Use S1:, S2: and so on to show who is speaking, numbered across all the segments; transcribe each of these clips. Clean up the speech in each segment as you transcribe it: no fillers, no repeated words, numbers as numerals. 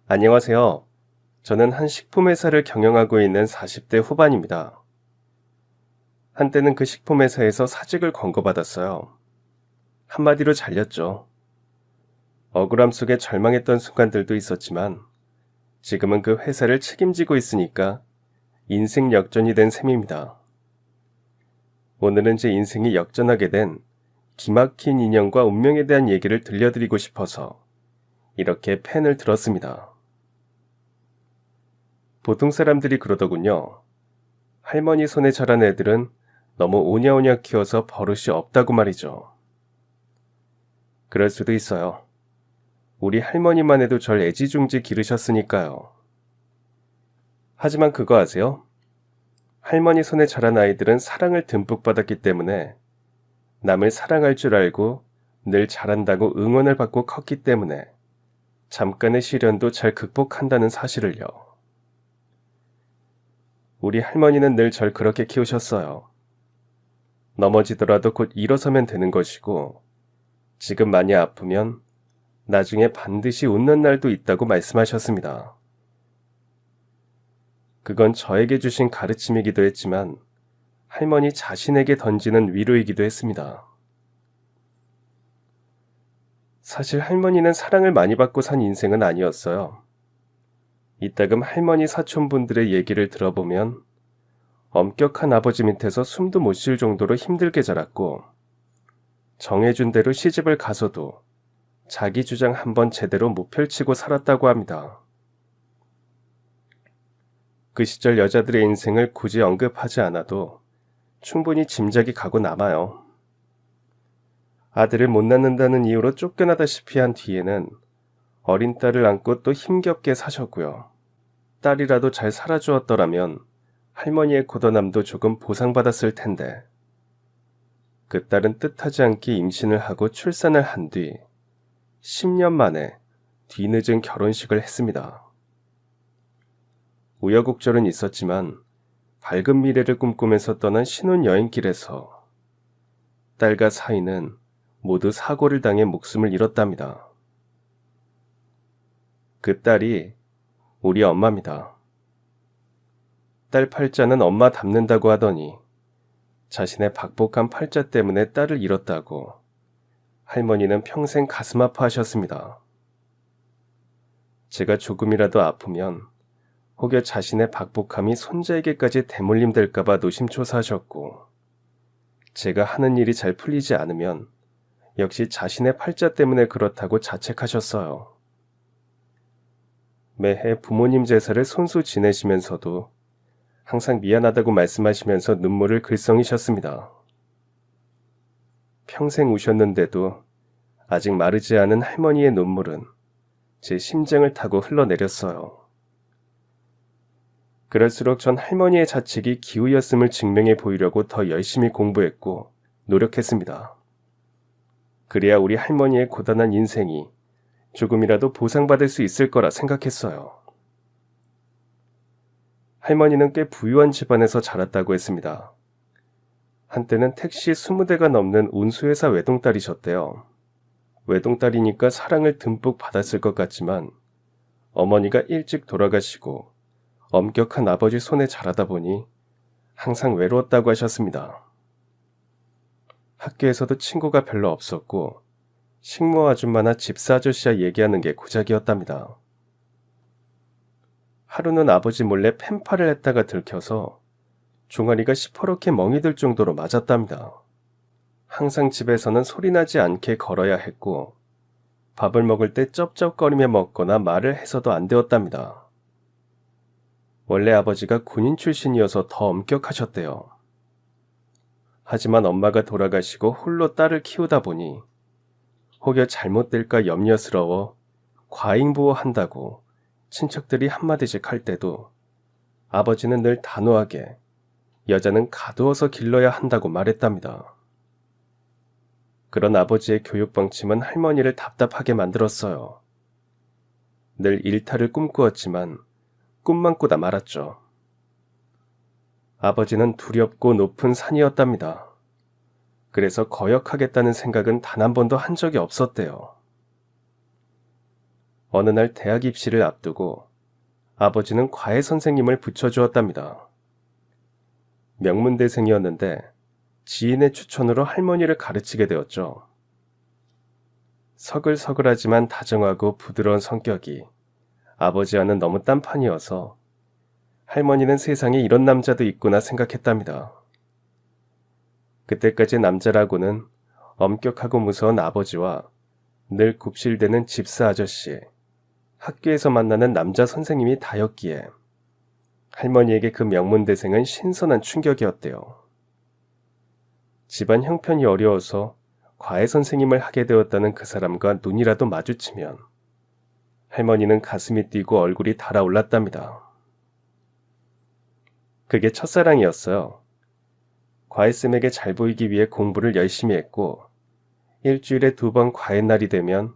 S1: 안녕하세요. 저는 한 식품회사를 경영하고 있는 40대 후반입니다. 한때는 그 식품회사에서 사직을 권고받았어요. 한마디로 잘렸죠. 억울함 속에 절망했던 순간들도 있었지만 지금은 그 회사를 책임지고 있으니까 인생 역전이 된 셈입니다. 오늘은 제 인생이 역전하게 된 기막힌 인연과 운명에 대한 얘기를 들려드리고 싶어서 이렇게 펜을 들었습니다. 보통 사람들이 그러더군요. 할머니 손에 자란 애들은 너무 오냐오냐 키워서 버릇이 없다고 말이죠. 그럴 수도 있어요. 우리 할머니만 해도 절 애지중지 기르셨으니까요. 하지만 그거 아세요? 할머니 손에 자란 아이들은 사랑을 듬뿍 받았기 때문에 남을 사랑할 줄 알고 늘 잘한다고 응원을 받고 컸기 때문에 잠깐의 시련도 잘 극복한다는 사실을요. 우리 할머니는 늘 절 그렇게 키우셨어요. 넘어지더라도 곧 일어서면 되는 것이고 지금 많이 아프면 나중에 반드시 웃는 날도 있다고 말씀하셨습니다. 그건 저에게 주신 가르침이기도 했지만 할머니 자신에게 던지는 위로이기도 했습니다. 사실 할머니는 사랑을 많이 받고 산 인생은 아니었어요. 이따금 할머니 사촌분들의 얘기를 들어보면 엄격한 아버지 밑에서 숨도 못 쉴 정도로 힘들게 자랐고 정해준 대로 시집을 가서도 자기 주장 한번 제대로 못 펼치고 살았다고 합니다. 그 시절 여자들의 인생을 굳이 언급하지 않아도 충분히 짐작이 가고 남아요. 아들을 못 낳는다는 이유로 쫓겨나다시피 한 뒤에는 어린 딸을 안고 또 힘겹게 사셨고요. 딸이라도 잘 살아주었더라면 할머니의 고단함도 조금 보상받았을 텐데 그 딸은 뜻하지 않게 임신을 하고 출산을 한 뒤 10년 만에 뒤늦은 결혼식을 했습니다. 우여곡절은 있었지만 밝은 미래를 꿈꾸면서 떠난 신혼여행길에서 딸과 사위는 모두 사고를 당해 목숨을 잃었답니다. 그 딸이 우리 엄마입니다. 딸 팔자는 엄마 닮는다고 하더니 자신의 박복한 팔자 때문에 딸을 잃었다고 할머니는 평생 가슴 아파하셨습니다. 제가 조금이라도 아프면 혹여 자신의 박복함이 손자에게까지 대물림 될까봐 노심초사하셨고 제가 하는 일이 잘 풀리지 않으면 역시 자신의 팔자 때문에 그렇다고 자책하셨어요. 매해 부모님 제사를 손수 지내시면서도 항상 미안하다고 말씀하시면서 눈물을 글썽이셨습니다. 평생 우셨는데도 아직 마르지 않은 할머니의 눈물은 제 심장을 타고 흘러내렸어요. 그럴수록 전 할머니의 자책이 기우였음을 증명해 보이려고 더 열심히 공부했고 노력했습니다. 그래야 우리 할머니의 고단한 인생이 조금이라도 보상받을 수 있을 거라 생각했어요. 할머니는 꽤 부유한 집안에서 자랐다고 했습니다. 한때는 택시 20대가 넘는 운수회사 외동딸이셨대요. 외동딸이니까 사랑을 듬뿍 받았을 것 같지만 어머니가 일찍 돌아가시고 엄격한 아버지 손에 자라다 보니 항상 외로웠다고 하셨습니다. 학교에서도 친구가 별로 없었고 식모 아줌마나 집사 아저씨와 얘기하는 게 고작이었답니다. 하루는 아버지 몰래 펜팔을 했다가 들켜서 종아리가 시퍼렇게 멍이 들 정도로 맞았답니다. 항상 집에서는 소리나지 않게 걸어야 했고 밥을 먹을 때 쩝쩝거리며 먹거나 말을 해서도 안 되었답니다. 원래 아버지가 군인 출신이어서 더 엄격하셨대요. 하지만 엄마가 돌아가시고 홀로 딸을 키우다 보니 혹여 잘못될까 염려스러워 과잉보호한다고 친척들이 한마디씩 할 때도 아버지는 늘 단호하게 여자는 가두어서 길러야 한다고 말했답니다. 그런 아버지의 교육 방침은 할머니를 답답하게 만들었어요. 늘 일탈을 꿈꾸었지만 꿈만 꾸다 말았죠. 아버지는 두렵고 높은 산이었답니다. 그래서 거역하겠다는 생각은 단 한 번도 한 적이 없었대요. 어느 날 대학 입시를 앞두고 아버지는 과외 선생님을 붙여주었답니다. 명문대생이었는데 지인의 추천으로 할머니를 가르치게 되었죠. 서글서글하지만 다정하고 부드러운 성격이 아버지와는 너무 딴판이어서 할머니는 세상에 이런 남자도 있구나 생각했답니다. 그때까지 남자라고는 엄격하고 무서운 아버지와 늘 굽실대는 집사 아저씨, 학교에서 만나는 남자 선생님이 다였기에 할머니에게 그 명문대생은 신선한 충격이었대요. 집안 형편이 어려워서 과외 선생님을 하게 되었다는 그 사람과 눈이라도 마주치면 할머니는 가슴이 뛰고 얼굴이 달아올랐답니다. 그게 첫사랑이었어요. 과외쌤에게 잘 보이기 위해 공부를 열심히 했고 일주일에 2번 과외 날이 되면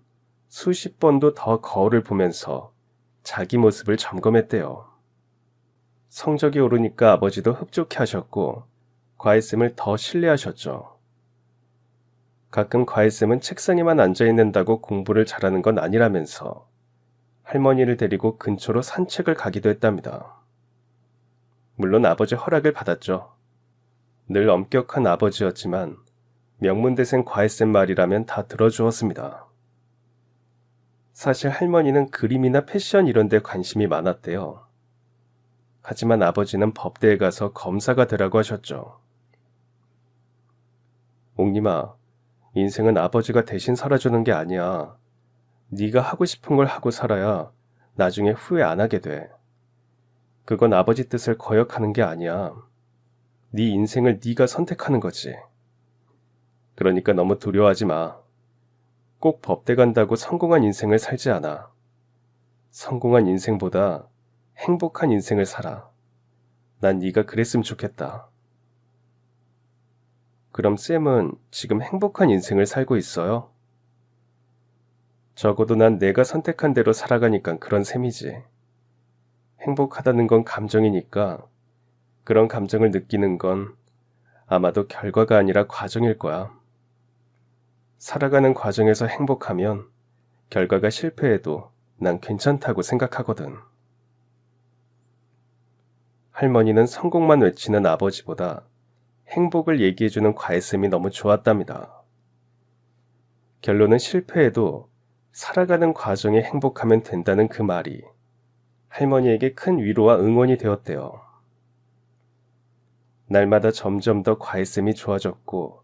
S1: 수십 번도 더 거울을 보면서 자기 모습을 점검했대요. 성적이 오르니까 아버지도 흡족해 하셨고 과외쌤을 더 신뢰하셨죠. 가끔 과외쌤은 책상에만 앉아있는다고 공부를 잘하는 건 아니라면서 할머니를 데리고 근처로 산책을 가기도 했답니다. 물론 아버지 허락을 받았죠. 늘 엄격한 아버지였지만 명문대생 과외쌤 말이라면 다 들어주었습니다. 사실 할머니는 그림이나 패션 이런 데 관심이 많았대요. 하지만 아버지는 법대에 가서 검사가 되라고 하셨죠. 옥님아, 인생은 아버지가 대신 살아주는 게 아니야. 네가 하고 싶은 걸 하고 살아야 나중에 후회 안 하게 돼. 그건 아버지 뜻을 거역하는 게 아니야. 네 인생을 네가 선택하는 거지. 그러니까 너무 두려워하지 마. 꼭 법대 간다고 성공한 인생을 살지 않아. 성공한 인생보다 행복한 인생을 살아. 난 네가 그랬으면 좋겠다. 그럼 쌤은 지금 행복한 인생을 살고 있어요? 적어도 난 내가 선택한 대로 살아가니까 그런 셈이지. 행복하다는 건 감정이니까 그런 감정을 느끼는 건 아마도 결과가 아니라 과정일 거야. 살아가는 과정에서 행복하면 결과가 실패해도 난 괜찮다고 생각하거든. 할머니는 성공만 외치는 아버지보다 행복을 얘기해주는 과외쌤이 너무 좋았답니다. 결론은 실패해도 살아가는 과정에 행복하면 된다는 그 말이 할머니에게 큰 위로와 응원이 되었대요. 날마다 점점 더 과외쌤이 좋아졌고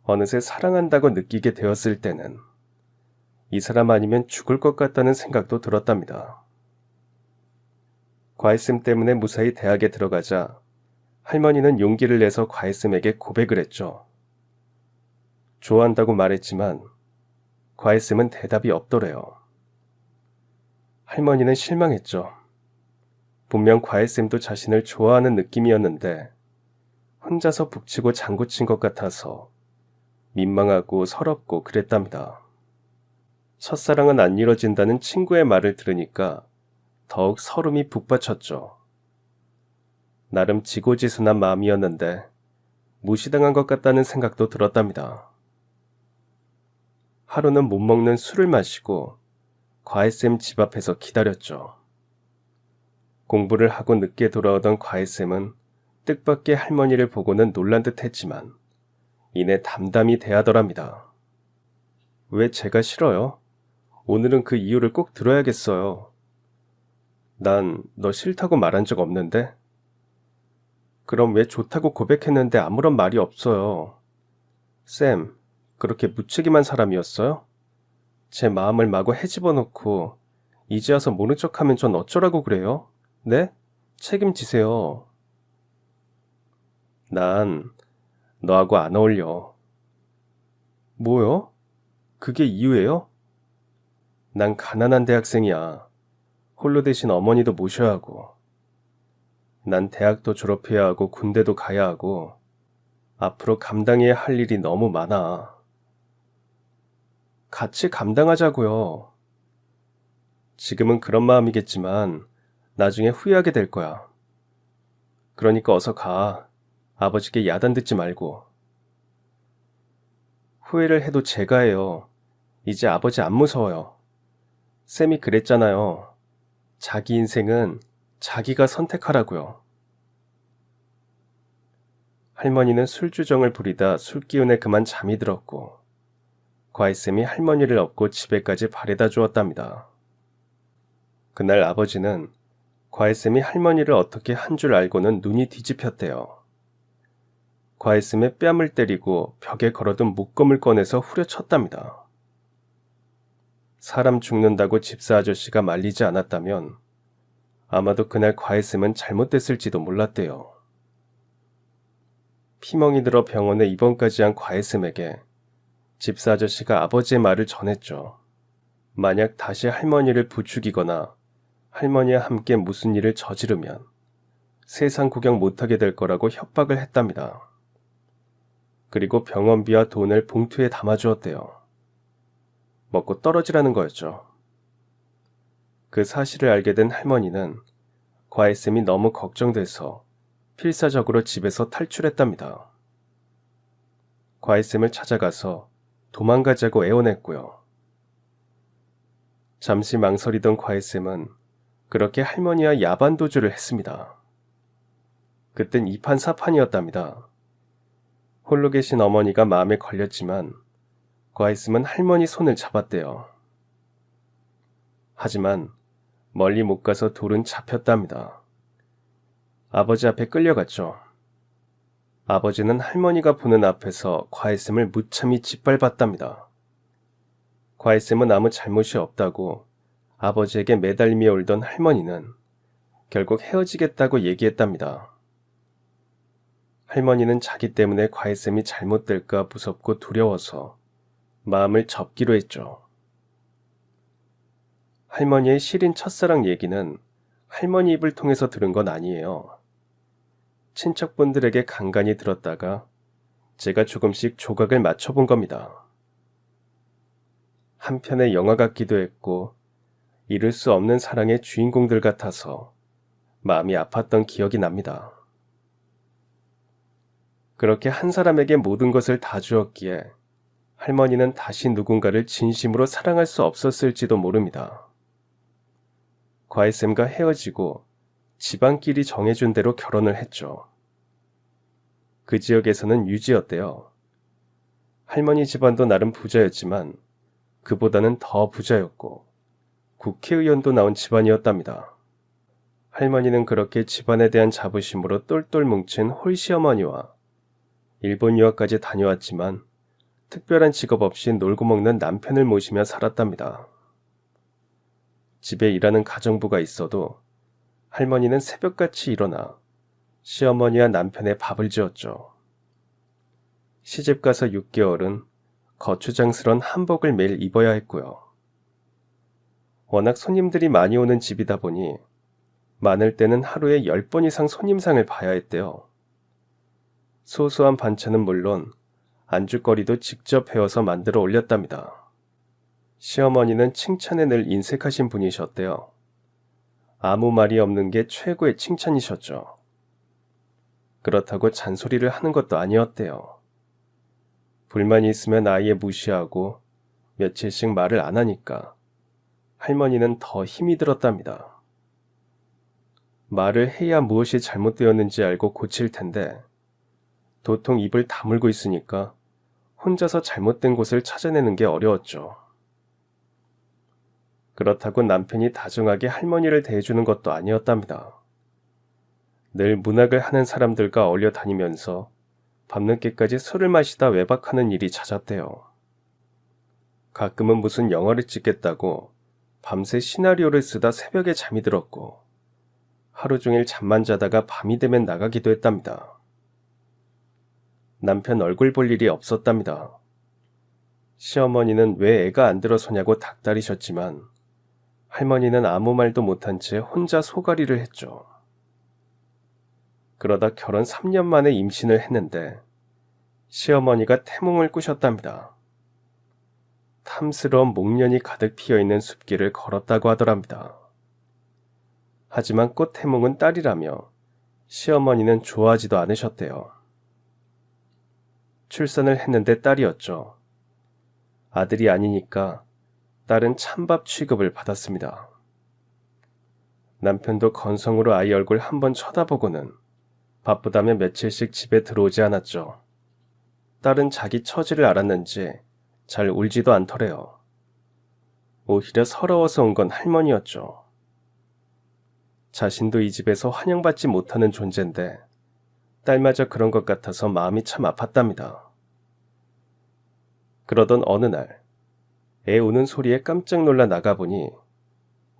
S1: 어느새 사랑한다고 느끼게 되었을 때는 이 사람 아니면 죽을 것 같다는 생각도 들었답니다. 과외쌤 때문에 무사히 대학에 들어가자 할머니는 용기를 내서 과외쌤에게 고백을 했죠. 좋아한다고 말했지만 과외쌤은 대답이 없더래요. 할머니는 실망했죠. 분명 과외쌤도 자신을 좋아하는 느낌이었는데 혼자서 북치고 장구친 것 같아서 민망하고 서럽고 그랬답니다. 첫사랑은 안 이뤄진다는 친구의 말을 들으니까 더욱 서름이 북받쳤죠. 나름 지고지순한 마음이었는데 무시당한 것 같다는 생각도 들었답니다. 하루는 못 먹는 술을 마시고 과외쌤 집 앞에서 기다렸죠. 공부를 하고 늦게 돌아오던 과외쌤은 뜻밖의 할머니를 보고는 놀란 듯 했지만 이내 담담히 대하더랍니다. 왜 제가 싫어요? 오늘은 그 이유를 꼭 들어야겠어요. 난 너 싫다고 말한 적 없는데? 그럼 왜 좋다고 고백했는데 아무런 말이 없어요? 쌤, 그렇게 무책임한 사람이었어요? 제 마음을 마구 헤집어 놓고 이제 와서 모른 척하면 전 어쩌라고 그래요? 네? 책임지세요. 난 너하고 안 어울려. 뭐요? 그게 이유예요? 난 가난한 대학생이야. 홀로 대신 어머니도 모셔야 하고. 난 대학도 졸업해야 하고 군대도 가야 하고 앞으로 감당해야 할 일이 너무 많아. 같이 감당하자고요. 지금은 그런 마음이겠지만 나중에 후회하게 될 거야. 그러니까 어서 가. 아버지께 야단 듣지 말고. 후회를 해도 제가 해요. 이제 아버지 안 무서워요. 쌤이 그랬잖아요. 자기 인생은 자기가 선택하라고요. 할머니는 술주정을 부리다 술기운에 그만 잠이 들었고 과외쌤이 할머니를 업고 집에까지 바래다 주었답니다. 그날 아버지는 과외쌤이 할머니를 어떻게 한 줄 알고는 눈이 뒤집혔대요. 과외쌤의 뺨을 때리고 벽에 걸어둔 묶음을 꺼내서 후려쳤답니다. 사람 죽는다고 집사 아저씨가 말리지 않았다면 아마도 그날 과외쌤은 잘못됐을지도 몰랐대요. 피멍이 들어 병원에 입원까지 한 과외쌤에게 집사 아저씨가 아버지의 말을 전했죠. 만약 다시 할머니를 부추기거나 할머니와 함께 무슨 일을 저지르면 세상 구경 못하게 될 거라고 협박을 했답니다. 그리고 병원비와 돈을 봉투에 담아주었대요. 먹고 떨어지라는 거였죠. 그 사실을 알게 된 할머니는 과외쌤이 너무 걱정돼서 필사적으로 집에서 탈출했답니다. 과외쌤을 찾아가서 도망가자고 애원했고요. 잠시 망설이던 과외쌤은 그렇게 할머니와 야반도주를 했습니다. 그땐 이판사판이었답니다. 홀로 계신 어머니가 마음에 걸렸지만 과외쌤은 할머니 손을 잡았대요. 하지만 멀리 못 가서 둘은 잡혔답니다. 아버지 앞에 끌려갔죠. 아버지는 할머니가 보는 앞에서 과외쌤을 무참히 짓밟았답니다. 과외쌤은 아무 잘못이 없다고 아버지에게 매달리며 울던 할머니는 결국 헤어지겠다고 얘기했답니다. 할머니는 자기 때문에 과외쌤이 잘못될까 무섭고 두려워서 마음을 접기로 했죠. 할머니의 시린 첫사랑 얘기는 할머니 입을 통해서 들은 건 아니에요. 친척분들에게 간간히 들었다가 제가 조금씩 조각을 맞춰본 겁니다. 한편의 영화 같기도 했고 이룰 수 없는 사랑의 주인공들 같아서 마음이 아팠던 기억이 납니다. 그렇게 한 사람에게 모든 것을 다 주었기에 할머니는 다시 누군가를 진심으로 사랑할 수 없었을지도 모릅니다. 과외쌤과 헤어지고 집안끼리 정해준 대로 결혼을 했죠. 그 지역에서는 유지였대요. 할머니 집안도 나름 부자였지만 그보다는 더 부자였고 국회의원도 나온 집안이었답니다. 할머니는 그렇게 집안에 대한 자부심으로 똘똘 뭉친 홀시어머니와 일본 유학까지 다녀왔지만 특별한 직업 없이 놀고 먹는 남편을 모시며 살았답니다. 집에 일하는 가정부가 있어도 할머니는 새벽같이 일어나 시어머니와 남편의 밥을 지었죠. 시집가서 6개월은 거추장스런 한복을 매일 입어야 했고요. 워낙 손님들이 많이 오는 집이다 보니 많을 때는 하루에 10번 이상 손님상을 봐야 했대요. 소소한 반찬은 물론 안주거리도 직접 해와서 만들어 올렸답니다. 시어머니는 칭찬에 늘 인색하신 분이셨대요. 아무 말이 없는 게 최고의 칭찬이셨죠. 그렇다고 잔소리를 하는 것도 아니었대요. 불만이 있으면 아예 무시하고 며칠씩 말을 안 하니까 할머니는 더 힘이 들었답니다. 말을 해야 무엇이 잘못되었는지 알고 고칠 텐데 도통 입을 다물고 있으니까 혼자서 잘못된 곳을 찾아내는 게 어려웠죠. 그렇다고 남편이 다정하게 할머니를 대해주는 것도 아니었답니다. 늘 문학을 하는 사람들과 어울려 다니면서 밤늦게까지 술을 마시다 외박하는 일이 잦았대요. 가끔은 무슨 영화를 찍겠다고 밤새 시나리오를 쓰다 새벽에 잠이 들었고 하루 종일 잠만 자다가 밤이 되면 나가기도 했답니다. 남편 얼굴 볼 일이 없었답니다. 시어머니는 왜 애가 안 들어서냐고 닥달이셨지만 할머니는 아무 말도 못한 채 혼자 소가리를 했죠. 그러다 결혼 3년 만에 임신을 했는데 시어머니가 태몽을 꾸셨답니다. 탐스러운 목련이 가득 피어있는 숲길을 걸었다고 하더랍니다. 하지만 꽃 태몽은 딸이라며 시어머니는 좋아하지도 않으셨대요. 출산을 했는데 딸이었죠. 아들이 아니니까 딸은 찬밥 취급을 받았습니다. 남편도 건성으로 아이 얼굴 한번 쳐다보고는 바쁘다며 며칠씩 집에 들어오지 않았죠. 딸은 자기 처지를 알았는지 잘 울지도 않더래요. 오히려 서러워서 온 건 할머니였죠. 자신도 이 집에서 환영받지 못하는 존재인데 딸마저 그런 것 같아서 마음이 참 아팠답니다. 그러던 어느 날 애 우는 소리에 깜짝 놀라 나가보니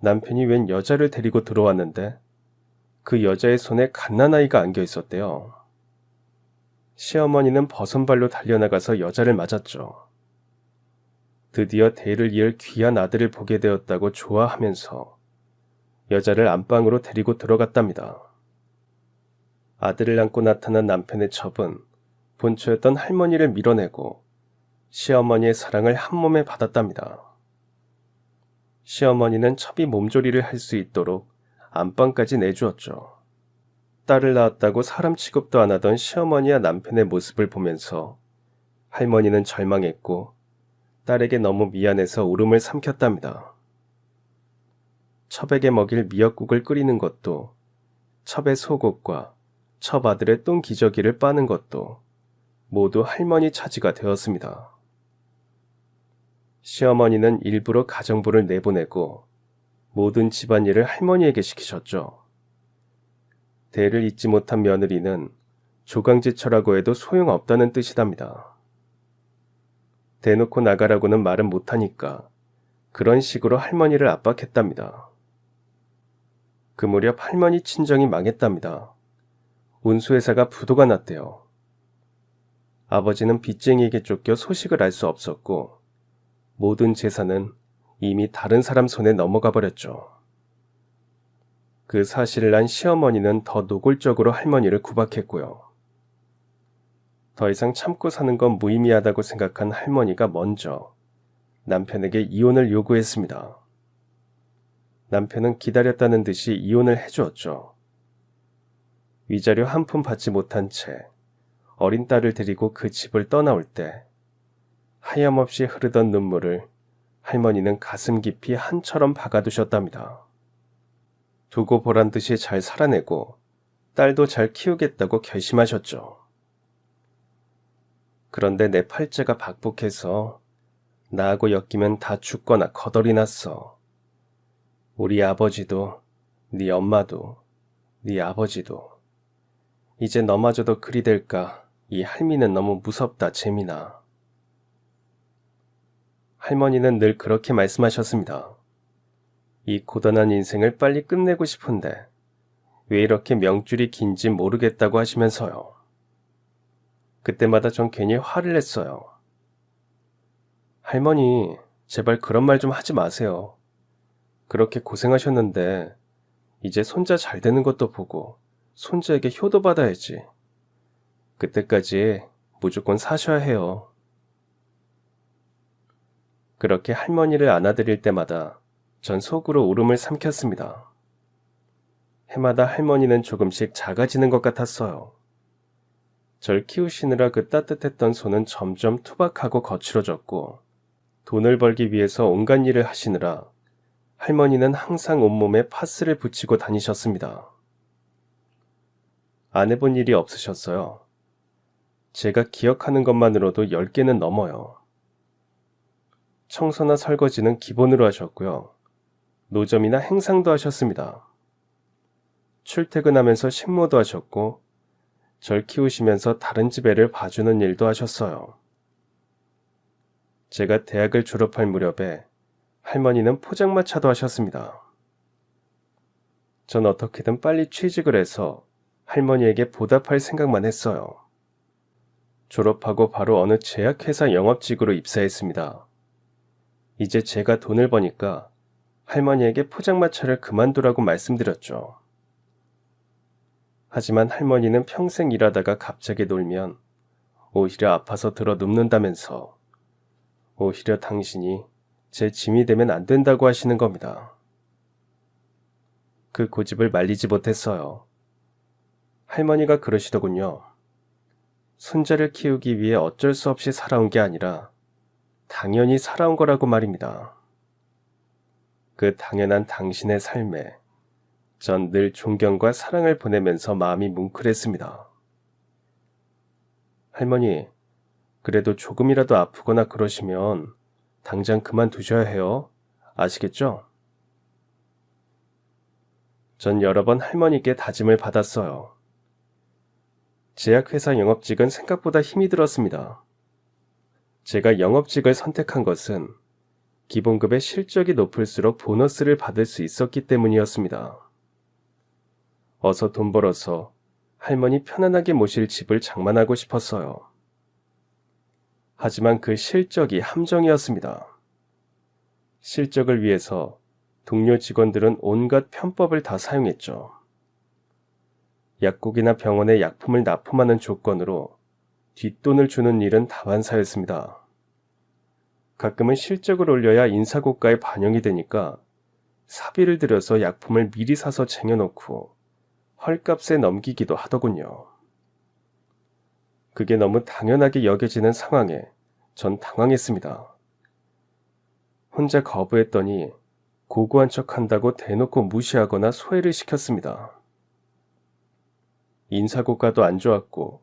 S1: 남편이 웬 여자를 데리고 들어왔는데 그 여자의 손에 갓난아이가 안겨 있었대요. 시어머니는 버선발로 달려나가서 여자를 맞았죠. 드디어 대를 이을 귀한 아들을 보게 되었다고 좋아하면서 여자를 안방으로 데리고 들어갔답니다. 아들을 안고 나타난 남편의 첩은 본처였던 할머니를 밀어내고 시어머니의 사랑을 한몸에 받았답니다. 시어머니는 첩이 몸조리를 할 수 있도록 안방까지 내주었죠. 딸을 낳았다고 사람 취급도 안 하던 시어머니와 남편의 모습을 보면서 할머니는 절망했고 딸에게 너무 미안해서 울음을 삼켰답니다. 첩에게 먹일 미역국을 끓이는 것도, 첩의 속옷과 첩 아들의 똥기저귀를 빠는 것도 모두 할머니 차지가 되었습니다. 시어머니는 일부러 가정부를 내보내고 모든 집안일을 할머니에게 시키셨죠. 대를 잇지 못한 며느리는 조강지처라고 해도 소용없다는 뜻이답니다. 대놓고 나가라고는 말은 못하니까 그런 식으로 할머니를 압박했답니다. 그 무렵 할머니 친정이 망했답니다. 운수회사가 부도가 났대요. 아버지는 빚쟁이에게 쫓겨 소식을 알 수 없었고 모든 재산은 이미 다른 사람 손에 넘어가 버렸죠. 그 사실을 안 시어머니는 더 노골적으로 할머니를 구박했고요. 더 이상 참고 사는 건 무의미하다고 생각한 할머니가 먼저 남편에게 이혼을 요구했습니다. 남편은 기다렸다는 듯이 이혼을 해주었죠. 위자료 한 푼 받지 못한 채 어린 딸을 데리고 그 집을 떠나올 때 하염없이 흐르던 눈물을 할머니는 가슴 깊이 한처럼 박아두셨답니다. 두고 보란 듯이 잘 살아내고 딸도 잘 키우겠다고 결심하셨죠. 그런데 내 팔자가 박복해서 나하고 엮이면 다 죽거나 거덜이 났어. 우리 아버지도, 네 엄마도, 네 아버지도. 이제 너마저도 그리 될까? 이 할미는 너무 무섭다, 재민아. 할머니는 늘 그렇게 말씀하셨습니다. 이 고단한 인생을 빨리 끝내고 싶은데 왜 이렇게 명줄이 긴지 모르겠다고 하시면서요. 그때마다 전 괜히 화를 냈어요. 할머니, 제발 그런 말 좀 하지 마세요. 그렇게 고생하셨는데 이제 손자 잘 되는 것도 보고 손자에게 효도 받아야지. 그때까지 무조건 사셔야 해요. 그렇게 할머니를 안아드릴 때마다 전 속으로 울음을 삼켰습니다. 해마다 할머니는 조금씩 작아지는 것 같았어요. 절 키우시느라 그 따뜻했던 손은 점점 투박하고 거칠어졌고 돈을 벌기 위해서 온갖 일을 하시느라 할머니는 항상 온몸에 파스를 붙이고 다니셨습니다. 안 해본 일이 없으셨어요. 제가 기억하는 것만으로도 10개는 넘어요. 청소나 설거지는 기본으로 하셨고요. 노점이나 행상도 하셨습니다. 출퇴근하면서 식모도 하셨고 절 키우시면서 다른 집 애를 봐주는 일도 하셨어요. 제가 대학을 졸업할 무렵에 할머니는 포장마차도 하셨습니다. 전 어떻게든 빨리 취직을 해서 할머니에게 보답할 생각만 했어요. 졸업하고 바로 어느 제약회사 영업직으로 입사했습니다. 이제 제가 돈을 버니까 할머니에게 포장마차를 그만두라고 말씀드렸죠. 하지만 할머니는 평생 일하다가 갑자기 놀면 오히려 아파서 들어 눕는다면서 오히려 당신이 제 짐이 되면 안 된다고 하시는 겁니다. 그 고집을 말리지 못했어요. 할머니가 그러시더군요. 손자를 키우기 위해 어쩔 수 없이 살아온 게 아니라 당연히 살아온 거라고 말입니다. 그 당연한 당신의 삶에 전 늘 존경과 사랑을 보내면서 마음이 뭉클했습니다. 할머니, 그래도 조금이라도 아프거나 그러시면 당장 그만두셔야 해요. 아시겠죠? 전 여러 번 할머니께 다짐을 받았어요. 제약회사 영업직은 생각보다 힘이 들었습니다. 제가 영업직을 선택한 것은 기본급의 실적이 높을수록 보너스를 받을 수 있었기 때문이었습니다. 어서 돈 벌어서 할머니 편안하게 모실 집을 장만하고 싶었어요. 하지만 그 실적이 함정이었습니다. 실적을 위해서 동료 직원들은 온갖 편법을 다 사용했죠. 약국이나 병원에 약품을 납품하는 조건으로 뒷돈을 주는 일은 다반사였습니다. 가끔은 실적을 올려야 인사고가에 반영이 되니까 사비를 들여서 약품을 미리 사서 쟁여놓고 헐값에 넘기기도 하더군요. 그게 너무 당연하게 여겨지는 상황에 전 당황했습니다. 혼자 거부했더니 고고한 척한다고 대놓고 무시하거나 소외를 시켰습니다. 인사고가도 안 좋았고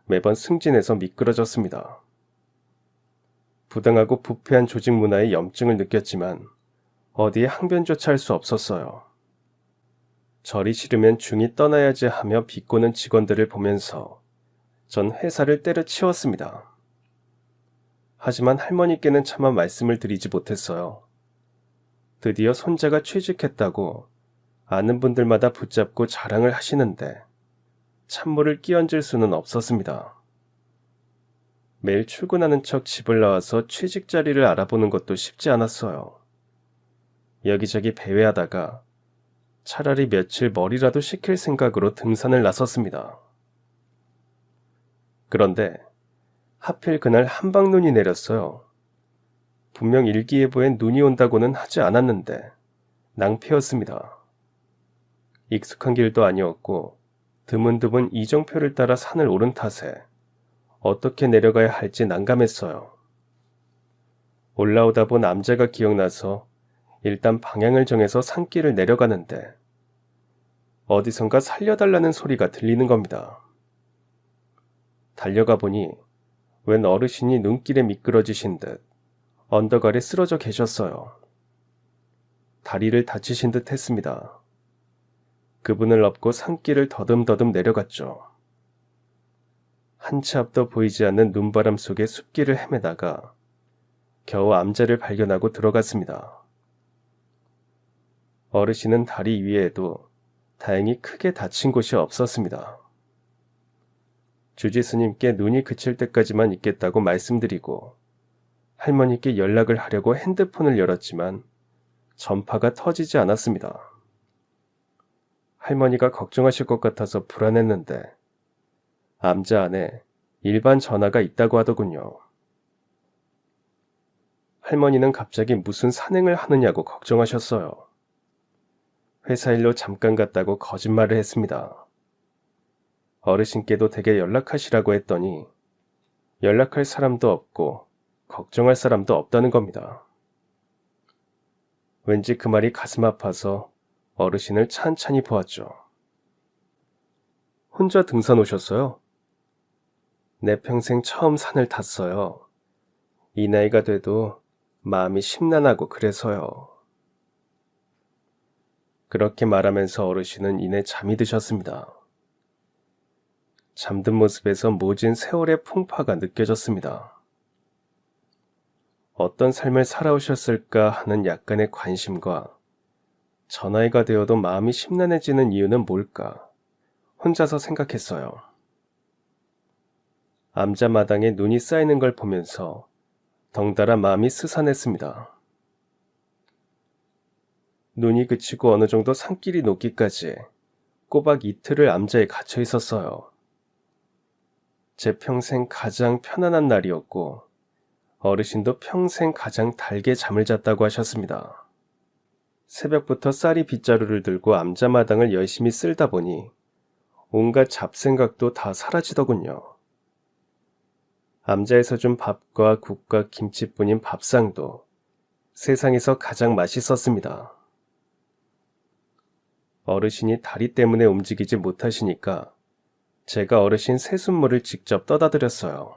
S1: 매번 승진해서 미끄러졌습니다. 부당하고 부패한 조직 문화에 염증을 느꼈지만 어디에 항변조차 할 수 없었어요. 절이 싫으면 중이 떠나야지 하며 비꼬는 직원들을 보면서 전 회사를 때려치웠습니다. 하지만 할머니께는 차마 말씀을 드리지 못했어요. 드디어 손자가 취직했다고 아는 분들마다 붙잡고 자랑을 하시는데 찬물을 끼얹을 수는 없었습니다. 매일 출근하는 척 집을 나와서 취직 자리를 알아보는 것도 쉽지 않았어요. 여기저기 배회하다가 차라리 며칠 머리라도 식힐 생각으로 등산을 나섰습니다. 그런데 하필 그날 한방눈이 내렸어요. 분명 일기예보엔 눈이 온다고는 하지 않았는데 낭패였습니다. 익숙한 길도 아니었고 드문드문 이정표를 따라 산을 오른 탓에 어떻게 내려가야 할지 난감했어요. 올라오다 본 암자가 기억나서 일단 방향을 정해서 산길을 내려가는데 어디선가 살려달라는 소리가 들리는 겁니다. 달려가 보니 웬 어르신이 눈길에 미끄러지신 듯 언덕 아래 쓰러져 계셨어요. 다리를 다치신 듯 했습니다. 그분을 업고 산길을 더듬더듬 내려갔죠. 한 치 앞도 보이지 않는 눈바람 속에 숲길을 헤매다가 겨우 암자를 발견하고 들어갔습니다. 어르신은 다리 위에도 다행히 크게 다친 곳이 없었습니다. 주지스님께 눈이 그칠 때까지만 있겠다고 말씀드리고 할머니께 연락을 하려고 핸드폰을 열었지만 전파가 터지지 않았습니다. 할머니가 걱정하실 것 같아서 불안했는데 암자 안에 일반 전화가 있다고 하더군요. 할머니는 갑자기 무슨 산행을 하느냐고 걱정하셨어요. 회사 일로 잠깐 갔다고 거짓말을 했습니다. 어르신께도 댁에 연락하시라고 했더니 연락할 사람도 없고 걱정할 사람도 없다는 겁니다. 왠지 그 말이 가슴 아파서 어르신을 찬찬히 보았죠. 혼자 등산 오셨어요? 내 평생 처음 산을 탔어요. 이 나이가 돼도 마음이 심란하고 그래서요. 그렇게 말하면서 어르신은 이내 잠이 드셨습니다. 잠든 모습에서 모진 세월의 풍파가 느껴졌습니다. 어떤 삶을 살아오셨을까 하는 약간의 관심과 저 나이가 되어도 마음이 심란해지는 이유는 뭘까 혼자서 생각했어요. 암자마당에 눈이 쌓이는 걸 보면서 덩달아 마음이 스산했습니다. 눈이 그치고 어느 정도 산길이 녹기까지 꼬박 이틀을 암자에 갇혀 있었어요. 제 평생 가장 편안한 날이었고 어르신도 평생 가장 달게 잠을 잤다고 하셨습니다. 새벽부터 쌀이 빗자루를 들고 암자마당을 열심히 쓸다 보니 온갖 잡생각도 다 사라지더군요. 암자에서 준 밥과 국과 김치뿐인 밥상도 세상에서 가장 맛있었습니다. 어르신이 다리 때문에 움직이지 못하시니까 제가 어르신 새순물을 직접 떠다 드렸어요.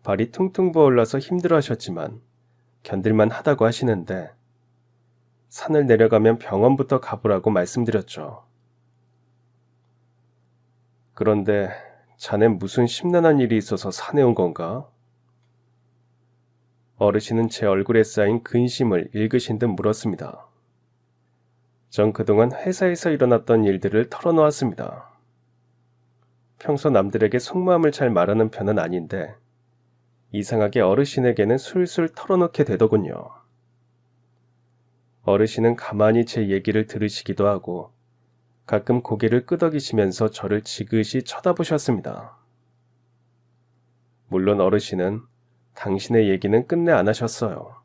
S1: 발이 퉁퉁 부어올라서 힘들어 하셨지만 견딜만 하다고 하시는데 산을 내려가면 병원부터 가보라고 말씀드렸죠. 그런데 자넨 무슨 심란한 일이 있어서 산에 온 건가? 어르신은 제 얼굴에 쌓인 근심을 읽으신 듯 물었습니다. 전 그동안 회사에서 일어났던 일들을 털어놓았습니다. 평소 남들에게 속마음을 잘 말하는 편은 아닌데 이상하게 어르신에게는 술술 털어놓게 되더군요. 어르신은 가만히 제 얘기를 들으시기도 하고 가끔 고개를 끄덕이시면서 저를 지그시 쳐다보셨습니다. 물론 어르신은 당신의 얘기는 끝내 안 하셨어요.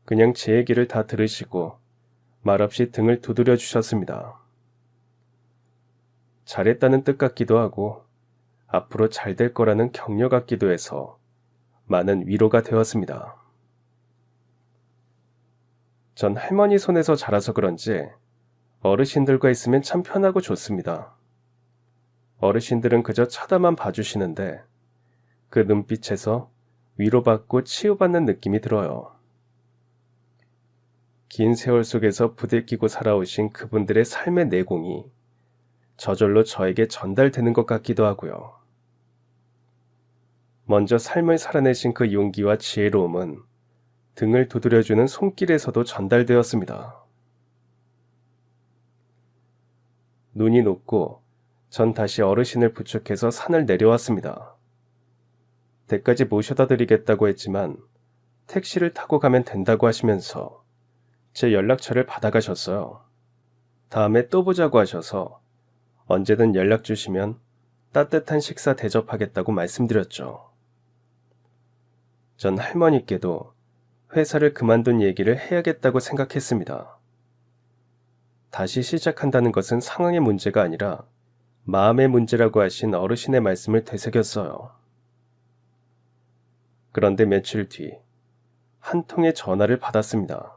S1: 그냥 제 얘기를 다 들으시고 말없이 등을 두드려 주셨습니다. 잘했다는 뜻 같기도 하고 앞으로 잘 될 거라는 격려 같기도 해서 많은 위로가 되었습니다. 전 할머니 손에서 자라서 그런지 어르신들과 있으면 참 편하고 좋습니다. 어르신들은 그저 쳐다만 봐주시는데 그 눈빛에서 위로받고 치유받는 느낌이 들어요. 긴 세월 속에서 부대끼고 살아오신 그분들의 삶의 내공이 저절로 저에게 전달되는 것 같기도 하고요. 먼저 삶을 살아내신 그 용기와 지혜로움은 등을 두드려주는 손길에서도 전달되었습니다. 눈이 녹고 전 다시 어르신을 부축해서 산을 내려왔습니다. 댁까지 모셔다 드리겠다고 했지만 택시를 타고 가면 된다고 하시면서 제 연락처를 받아가셨어요. 다음에 또 보자고 하셔서 언제든 연락 주시면 따뜻한 식사 대접하겠다고 말씀드렸죠. 전 할머니께도 회사를 그만둔 얘기를 해야겠다고 생각했습니다. 다시 시작한다는 것은 상황의 문제가 아니라 마음의 문제라고 하신 어르신의 말씀을 되새겼어요. 그런데 며칠 뒤 한 통의 전화를 받았습니다.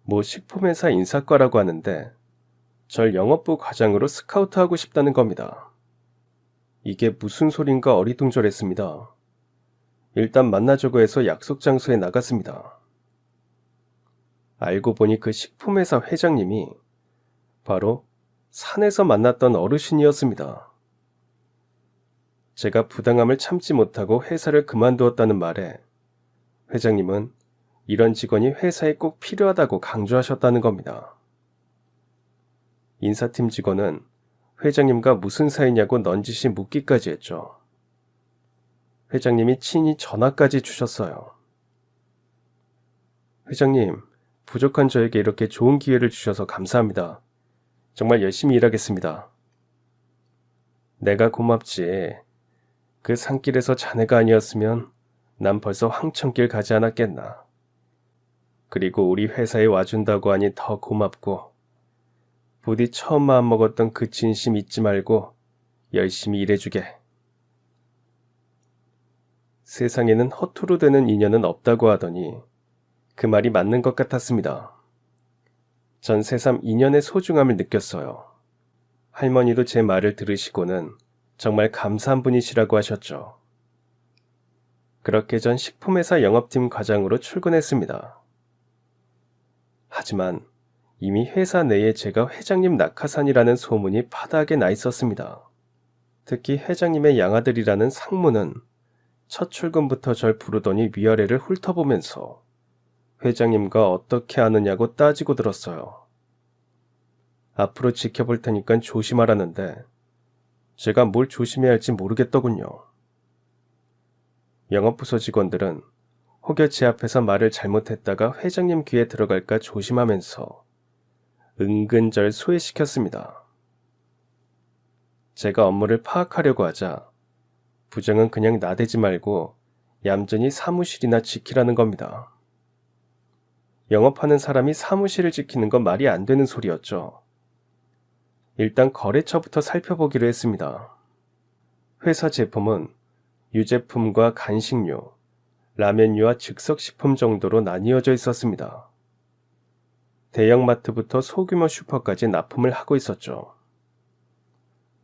S1: 모 식품회사 인사과라고 하는데 절 영업부 과장으로 스카우트하고 싶다는 겁니다. 이게 무슨 소린가 어리둥절했습니다. 일단 만나자고 해서 약속 장소에 나갔습니다. 알고 보니 그 식품회사 회장님이 바로 산에서 만났던 어르신이었습니다. 제가 부당함을 참지 못하고 회사를 그만두었다는 말에 회장님은 이런 직원이 회사에 꼭 필요하다고 강조하셨다는 겁니다. 인사팀 직원은 회장님과 무슨 사이냐고 넌지시 묻기까지 했죠. 회장님이 친히 전화까지 주셨어요. 회장님, 부족한 저에게 이렇게 좋은 기회를 주셔서 감사합니다. 정말 열심히 일하겠습니다. 내가 고맙지. 그 산길에서 자네가 아니었으면 난 벌써 황천길 가지 않았겠나. 그리고 우리 회사에 와준다고 하니 더 고맙고 부디 처음 마음먹었던 그 진심 잊지 말고 열심히 일해주게. 세상에는 허투루 되는 인연은 없다고 하더니 그 말이 맞는 것 같았습니다. 전 새삼 인연의 소중함을 느꼈어요. 할머니도 제 말을 들으시고는 정말 감사한 분이시라고 하셨죠. 그렇게 전 식품회사 영업팀 과장으로 출근했습니다. 하지만 이미 회사 내에 제가 회장님 낙하산이라는 소문이 파다하게 나 있었습니다. 특히 회장님의 양아들이라는 상무는 첫 출근부터 절 부르더니 위아래를 훑어보면서 회장님과 어떻게 아느냐고 따지고 들었어요. 앞으로 지켜볼 테니까 조심하라는데 제가 뭘 조심해야 할지 모르겠더군요. 영업부서 직원들은 혹여 제 앞에서 말을 잘못했다가 회장님 귀에 들어갈까 조심하면서 은근절 소외시켰습니다. 제가 업무를 파악하려고 하자 부장은 그냥 나대지 말고 얌전히 사무실이나 지키라는 겁니다. 영업하는 사람이 사무실을 지키는 건 말이 안 되는 소리였죠. 일단 거래처부터 살펴보기로 했습니다. 회사 제품은 유제품과 간식료, 라면류와 즉석식품 정도로 나뉘어져 있었습니다. 대형마트부터 소규모 슈퍼까지 납품을 하고 있었죠.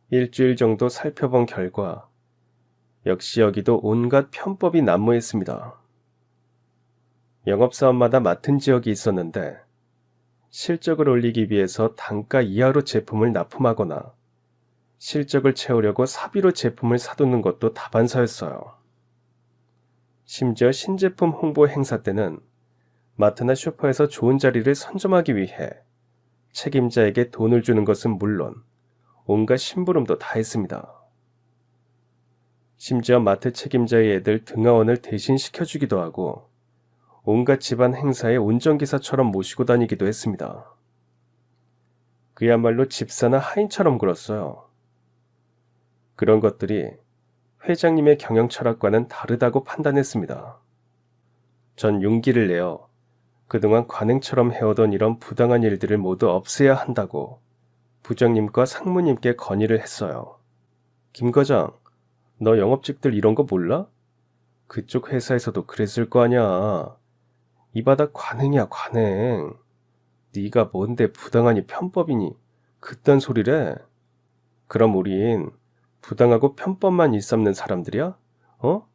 S1: 일주일 정도 살펴본 결과 역시 여기도 온갖 편법이 난무했습니다. 영업사원마다 맡은 지역이 있었는데 실적을 올리기 위해서 단가 이하로 제품을 납품하거나 실적을 채우려고 사비로 제품을 사두는 것도 다반사였어요. 심지어 신제품 홍보 행사 때는 마트나 슈퍼에서 좋은 자리를 선점하기 위해 책임자에게 돈을 주는 것은 물론 온갖 심부름도 다 했습니다. 심지어 마트 책임자의 애들 등하원을 대신 시켜주기도 하고 온갖 집안 행사의 운전기사처럼 모시고 다니기도 했습니다. 그야말로 집사나 하인처럼 굴었어요. 그런 것들이 회장님의 경영 철학과는 다르다고 판단했습니다. 전 용기를 내어 그동안 관행처럼 해오던 이런 부당한 일들을 모두 없애야 한다고 부장님과 상무님께 건의를 했어요. 김 과장, 너 영업직들 이런 거 몰라? 그쪽 회사에서도 그랬을 거 아냐. 이 바닥 관행이야, 관행. 네가 뭔데 부당하니 편법이니 그딴 소리래? 그럼 우린 부당하고 편법만 일삼는 사람들이야? 어?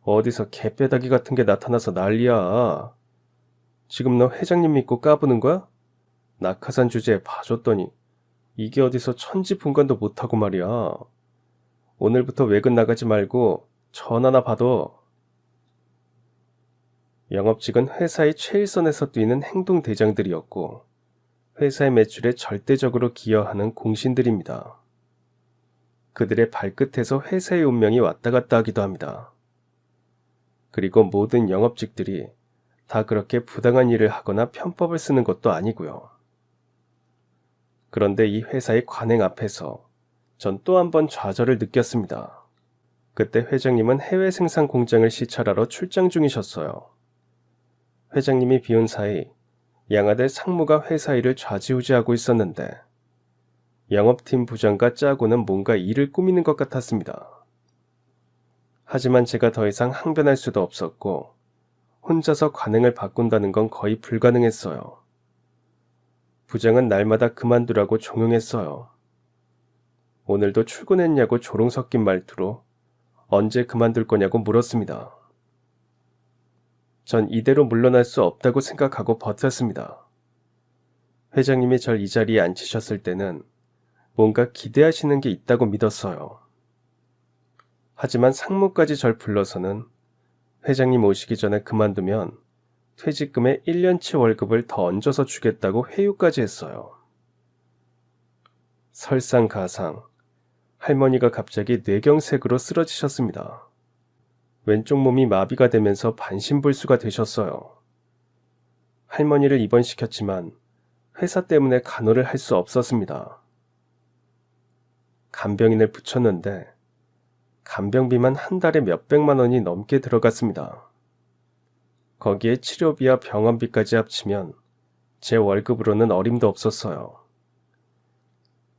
S1: 어디서 개빼다기 같은 게 나타나서 난리야. 지금 너 회장님 믿고 까부는 거야? 낙하산 주제에 봐줬더니 이게 어디서 천지분간도 못하고 말이야. 오늘부터 외근 나가지 말고 전화나 받아. 영업직은 회사의 최일선에서 뛰는 행동대장들이었고 회사의 매출에 절대적으로 기여하는 공신들입니다. 그들의 발끝에서 회사의 운명이 왔다 갔다 하기도 합니다. 그리고 모든 영업직들이 다 그렇게 부당한 일을 하거나 편법을 쓰는 것도 아니고요. 그런데 이 회사의 관행 앞에서 전 또 한 번 좌절을 느꼈습니다. 그때 회장님은 해외 생산 공장을 시찰하러 출장 중이셨어요. 회장님이 비운 사이 양아들 상무가 회사 일을 좌지우지하고 있었는데 영업팀 부장과 짜고는 뭔가 일을 꾸미는 것 같았습니다. 하지만 제가 더 이상 항변할 수도 없었고 혼자서 관행을 바꾼다는 건 거의 불가능했어요. 부장은 날마다 그만두라고 종용했어요. 오늘도 출근했냐고 조롱 섞인 말투로 언제 그만둘 거냐고 물었습니다. 전 이대로 물러날 수 없다고 생각하고 버텼습니다. 회장님이 절 이 자리에 앉히셨을 때는 뭔가 기대하시는 게 있다고 믿었어요. 하지만 상무까지 절 불러서는 회장님 오시기 전에 그만두면 퇴직금의 1년치 월급을 더 얹어서 주겠다고 회유까지 했어요. 설상가상 할머니가 갑자기 뇌경색으로 쓰러지셨습니다. 왼쪽 몸이 마비가 되면서 반신불수가 되셨어요. 할머니를 입원시켰지만 회사 때문에 간호를 할 수 없었습니다. 간병인을 붙였는데 간병비만 한 달에 몇백만 원이 넘게 들어갔습니다. 거기에 치료비와 병원비까지 합치면 제 월급으로는 어림도 없었어요.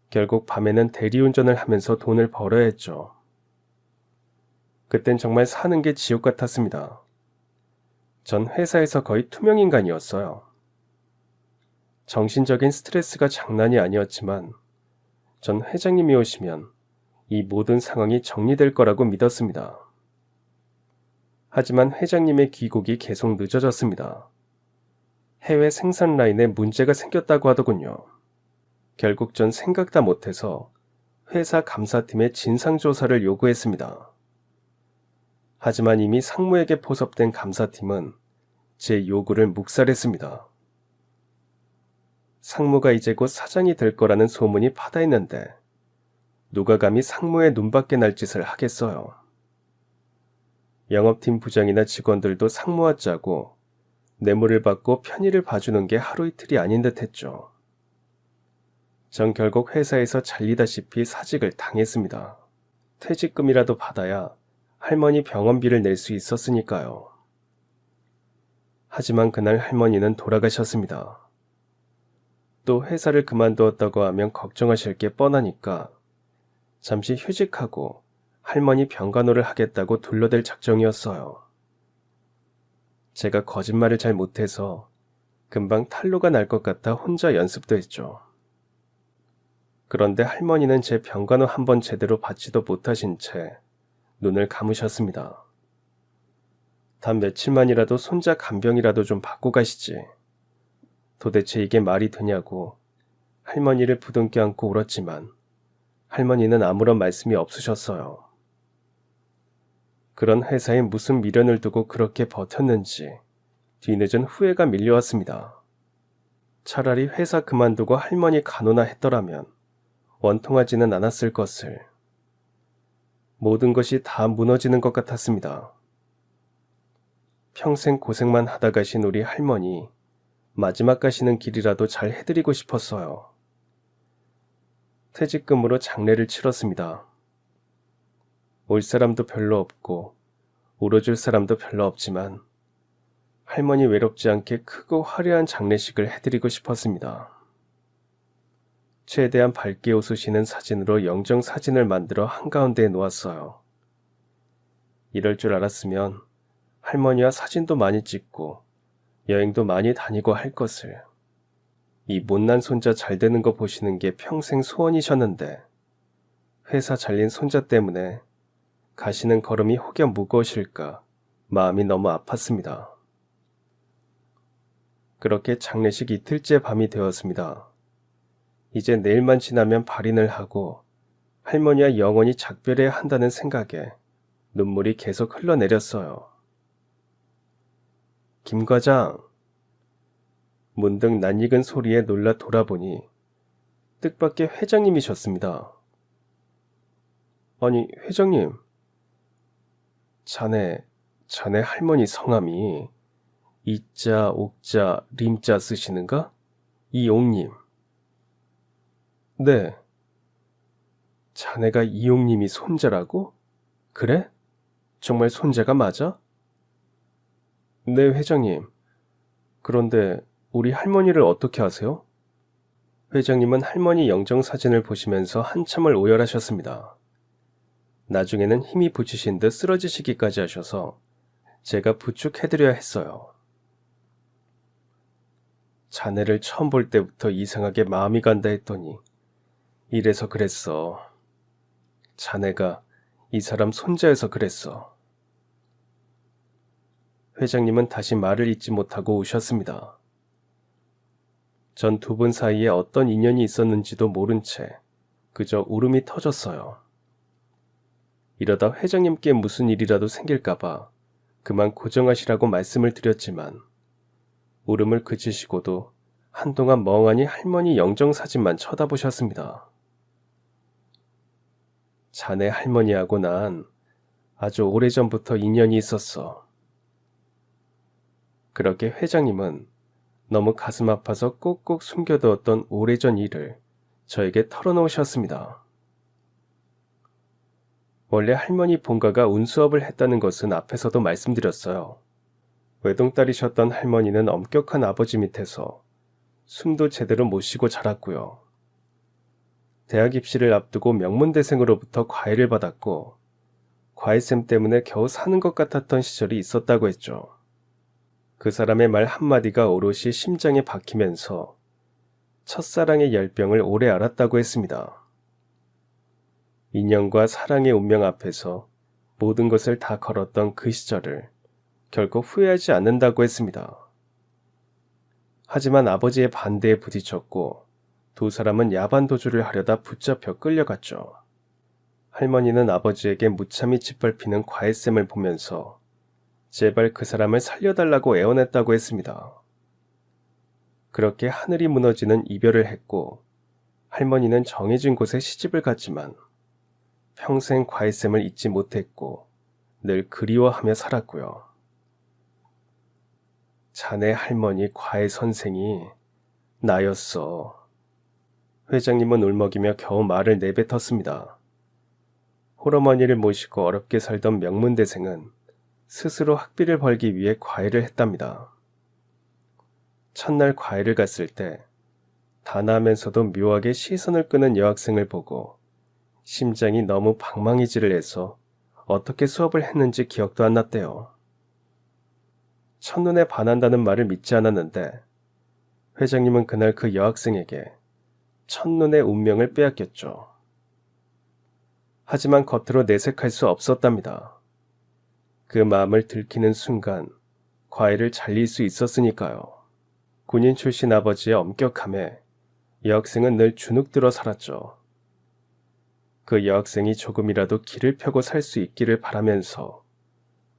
S1: 결국 밤에는 대리운전을 하면서 돈을 벌어야 했죠. 그땐 정말 사는 게 지옥 같았습니다. 전 회사에서 거의 투명인간이었어요. 정신적인 스트레스가 장난이 아니었지만 전 회장님이 오시면 이 모든 상황이 정리될 거라고 믿었습니다. 하지만 회장님의 귀국이 계속 늦어졌습니다. 해외 생산 라인에 문제가 생겼다고 하더군요. 결국 전 생각다 못해서 회사 감사팀에 진상조사를 요구했습니다. 하지만 이미 상무에게 포섭된 감사팀은 제 요구를 묵살했습니다. 상무가 이제 곧 사장이 될 거라는 소문이 파다했는데 누가 감히 상무의 눈밖에 날 짓을 하겠어요. 영업팀 부장이나 직원들도 상무와 짜고 뇌물을 받고 편의를 봐주는 게 하루 이틀이 아닌 듯 했죠. 전 결국 회사에서 잘리다시피 사직을 당했습니다. 퇴직금이라도 받아야 할머니 병원비를 낼 수 있었으니까요. 하지만 그날 할머니는 돌아가셨습니다. 또 회사를 그만두었다고 하면 걱정하실 게 뻔하니까 잠시 휴직하고 할머니 병간호를 하겠다고 둘러댈 작정이었어요. 제가 거짓말을 잘 못해서 금방 탄로가 날 것 같아 혼자 연습도 했죠. 그런데 할머니는 제 병간호 한번 제대로 받지도 못하신 채 눈을 감으셨습니다. 단 며칠만이라도 손자 간병이라도 좀 받고 가시지. 도대체 이게 말이 되냐고 할머니를 부둥켜 안고 울었지만 할머니는 아무런 말씀이 없으셨어요. 그런 회사에 무슨 미련을 두고 그렇게 버텼는지 뒤늦은 후회가 밀려왔습니다. 차라리 회사 그만두고 할머니 간호나 했더라면 원통하지는 않았을 것을. 모든 것이 다 무너지는 것 같았습니다. 평생 고생만 하다 가신 우리 할머니, 마지막 가시는 길이라도 잘 해드리고 싶었어요. 퇴직금으로 장례를 치렀습니다. 올 사람도 별로 없고 울어줄 사람도 별로 없지만 할머니 외롭지 않게 크고 화려한 장례식을 해드리고 싶었습니다. 최대한 밝게 웃으시는 사진으로 영정 사진을 만들어 한가운데에 놓았어요. 이럴 줄 알았으면 할머니와 사진도 많이 찍고 여행도 많이 다니고 할 것을. 이 못난 손자 잘 되는 거 보시는 게 평생 소원이셨는데 회사 잘린 손자 때문에 가시는 걸음이 혹여 무거우실까 마음이 너무 아팠습니다. 그렇게 장례식 이틀째 밤이 되었습니다. 이제 내일만 지나면 발인을 하고 할머니와 영원히 작별해야 한다는 생각에 눈물이 계속 흘러내렸어요. 김 과장. 문득 낯익은 소리에 놀라 돌아보니 뜻밖의 회장님이셨습니다. 아니, 회장님. 자네 할머니 성함이 이자, 옥자, 림자 쓰시는가? 이옥님. 네. 자네가 이옥님이 손자라고? 그래? 정말 손자가 맞아? 네, 회장님. 그런데 우리 할머니를 어떻게 아세요? 회장님은 할머니 영정 사진을 보시면서 한참을 오열하셨습니다. 나중에는 힘이 붙이신 듯 쓰러지시기까지 하셔서 제가 부축해드려야 했어요. 자네를 처음 볼 때부터 이상하게 마음이 간다 했더니 이래서 그랬어. 자네가 이 사람 손자여서 그랬어. 회장님은 다시 말을 잇지 못하고 우셨습니다. 전 두 분 사이에 어떤 인연이 있었는지도 모른 채 그저 울음이 터졌어요. 이러다 회장님께 무슨 일이라도 생길까봐 그만 고정하시라고 말씀을 드렸지만 울음을 그치시고도 한동안 멍하니 할머니 영정사진만 쳐다보셨습니다. 자네 할머니하고 난 아주 오래전부터 인연이 있었어. 그렇게 회장님은 너무 가슴 아파서 꼭꼭 숨겨두었던 오래전 일을 저에게 털어놓으셨습니다. 원래 할머니 본가가 운수업을 했다는 것은 앞에서도 말씀드렸어요. 외동딸이셨던 할머니는 엄격한 아버지 밑에서 숨도 제대로 못 쉬고 자랐고요. 대학 입시를 앞두고 명문대생으로부터 과외를 받았고 과외쌤 때문에 겨우 사는 것 같았던 시절이 있었다고 했죠. 그 사람의 말 한마디가 오롯이 심장에 박히면서 첫사랑의 열병을 오래 앓았다고 했습니다. 인연과 사랑의 운명 앞에서 모든 것을 다 걸었던 그 시절을 결코 후회하지 않는다고 했습니다. 하지만 아버지의 반대에 부딪혔고 두 사람은 야반도주를 하려다 붙잡혀 끌려갔죠. 할머니는 아버지에게 무참히 짓밟히는 과외쌤을 보면서 제발 그 사람을 살려달라고 애원했다고 했습니다. 그렇게 하늘이 무너지는 이별을 했고 할머니는 정해진 곳에 시집을 갔지만 평생 과외쌤을 잊지 못했고 늘 그리워하며 살았고요. 자네 할머니 과외 선생이 나였어. 회장님은 울먹이며 겨우 말을 내뱉었습니다. 홀어머니를 모시고 어렵게 살던 명문대생은 스스로 학비를 벌기 위해 과외를 했답니다. 첫날 과외를 갔을 때 단아하면서도 묘하게 시선을 끄는 여학생을 보고 심장이 너무 방망이질을 해서 어떻게 수업을 했는지 기억도 안 났대요. 첫눈에 반한다는 말을 믿지 않았는데 회장님은 그날 그 여학생에게 첫눈의 운명을 빼앗겼죠. 하지만 겉으로 내색할 수 없었답니다. 그 마음을 들키는 순간 과일을 잘릴 수 있었으니까요. 군인 출신 아버지의 엄격함에 여학생은 늘 주눅들어 살았죠. 그 여학생이 조금이라도 길을 펴고 살 수 있기를 바라면서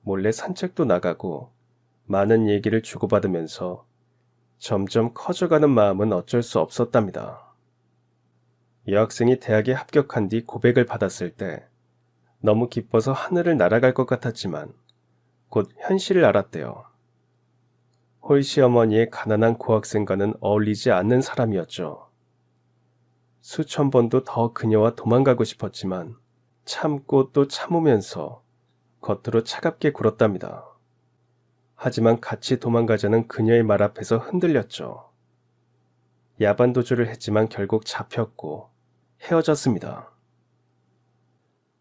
S1: 몰래 산책도 나가고 많은 얘기를 주고받으면서 점점 커져가는 마음은 어쩔 수 없었답니다. 여학생이 대학에 합격한 뒤 고백을 받았을 때 너무 기뻐서 하늘을 날아갈 것 같았지만 곧 현실을 알았대요. 홀시어머니의 가난한 고학생과는 어울리지 않는 사람이었죠. 수천 번도 더 그녀와 도망가고 싶었지만 참고 또 참으면서 겉으로 차갑게 굴었답니다. 하지만 같이 도망가자는 그녀의 말 앞에서 흔들렸죠. 야반도주를 했지만 결국 잡혔고 헤어졌습니다.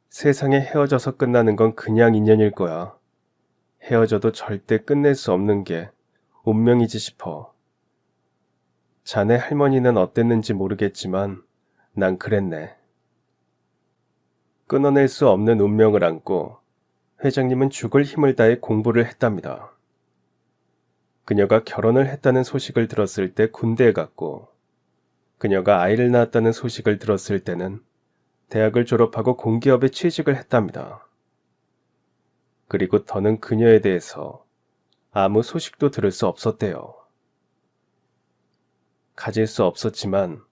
S1: 세상에 헤어져서 끝나는 건 그냥 인연일 거야. 헤어져도 절대 끝낼 수 없는 게 운명이지 싶어. 자네 할머니는 어땠는지 모르겠지만 난 그랬네. 끊어낼 수 없는 운명을 안고 회장님은 죽을 힘을 다해 공부를 했답니다. 그녀가 결혼을 했다는 소식을 들었을 때 군대에 갔고, 그녀가 아이를 낳았다는 소식을 들었을 때는 대학을 졸업하고 공기업에 취직을 했답니다. 그리고 더는 그녀에 대해서 아무 소식도 들을 수 없었대요. 가질 수 없었지만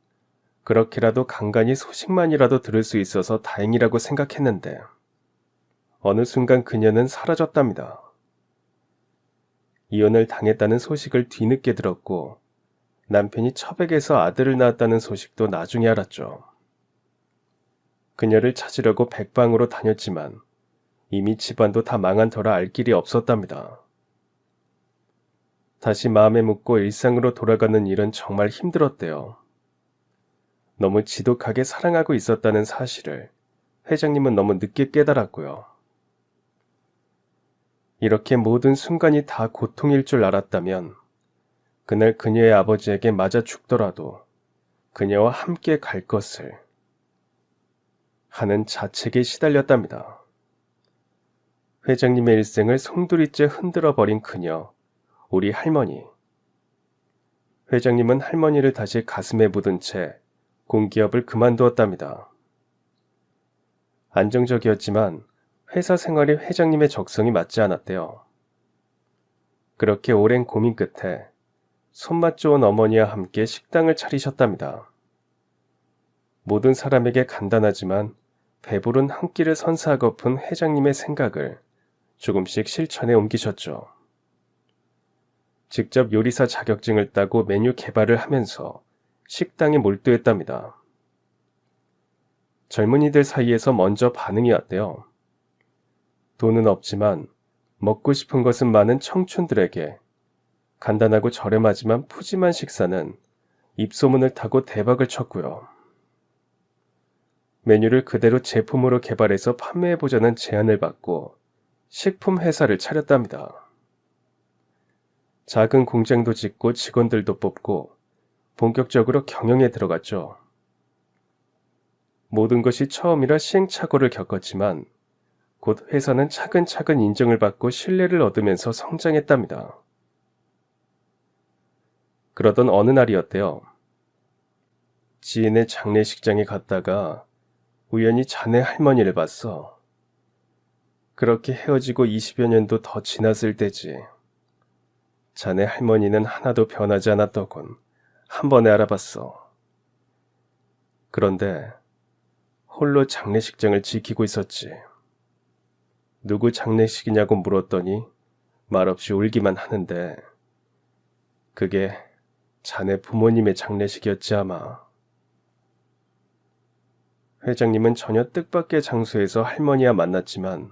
S1: 그렇게라도 간간히 소식만이라도 들을 수 있어서 다행이라고 생각했는데 어느 순간 그녀는 사라졌답니다. 이혼을 당했다는 소식을 뒤늦게 들었고 남편이 처백에서 아들을 낳았다는 소식도 나중에 알았죠. 그녀를 찾으려고 백방으로 다녔지만 이미 집안도 다 망한 터라 알 길이 없었답니다. 다시 마음에 묻고 일상으로 돌아가는 일은 정말 힘들었대요. 너무 지독하게 사랑하고 있었다는 사실을 회장님은 너무 늦게 깨달았고요. 이렇게 모든 순간이 다 고통일 줄 알았다면 그날 그녀의 아버지에게 맞아 죽더라도 그녀와 함께 갈 것을 하는 자책에 시달렸답니다. 회장님의 일생을 송두리째 흔들어 버린 그녀, 우리 할머니. 회장님은 할머니를 다시 가슴에 묻은 채 공기업을 그만두었답니다. 안정적이었지만 회사 생활이 회장님의 적성이 맞지 않았대요. 그렇게 오랜 고민 끝에 손맛 좋은 어머니와 함께 식당을 차리셨답니다. 모든 사람에게 간단하지만 배부른 한 끼를 선사하고픈 회장님의 생각을 조금씩 실천에 옮기셨죠. 직접 요리사 자격증을 따고 메뉴 개발을 하면서 식당에 몰두했답니다. 젊은이들 사이에서 먼저 반응이 왔대요. 돈은 없지만 먹고 싶은 것은 많은 청춘들에게 간단하고 저렴하지만 푸짐한 식사는 입소문을 타고 대박을 쳤고요. 메뉴를 그대로 제품으로 개발해서 판매해보자는 제안을 받고 식품 회사를 차렸답니다. 작은 공장도 짓고 직원들도 뽑고 본격적으로 경영에 들어갔죠. 모든 것이 처음이라 시행착오를 겪었지만 곧 회사는 차근차근 인정을 받고 신뢰를 얻으면서 성장했답니다. 그러던 어느 날이었대요. 지인의 장례식장에 갔다가 우연히 자네 할머니를 봤어. 그렇게 헤어지고 20여 년도 더 지났을 때지. 자네 할머니는 하나도 변하지 않았더군. 한 번에 알아봤어. 그런데 홀로 장례식장을 지키고 있었지. 누구 장례식이냐고 물었더니 말없이 울기만 하는데 그게 자네 부모님의 장례식이었지 아마. 회장님은 전혀 뜻밖의 장소에서 할머니와 만났지만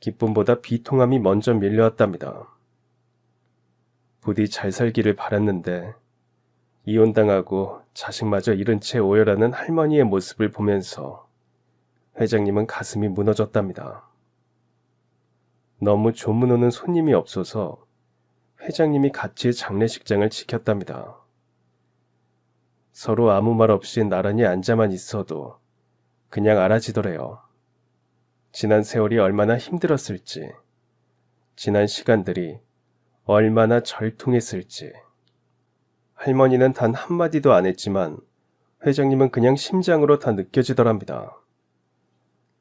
S1: 기쁨보다 비통함이 먼저 밀려왔답니다. 부디 잘 살기를 바랐는데 이혼당하고 자식마저 잃은 채 오열하는 할머니의 모습을 보면서 회장님은 가슴이 무너졌답니다. 너무 조문 오는 손님이 없어서 회장님이 같이 장례식장을 지켰답니다. 서로 아무 말 없이 나란히 앉아만 있어도 그냥 알아지더래요. 지난 세월이 얼마나 힘들었을지, 지난 시간들이 얼마나 절통했을지. 할머니는 단 한마디도 안 했지만 회장님은 그냥 심장으로 다 느껴지더랍니다.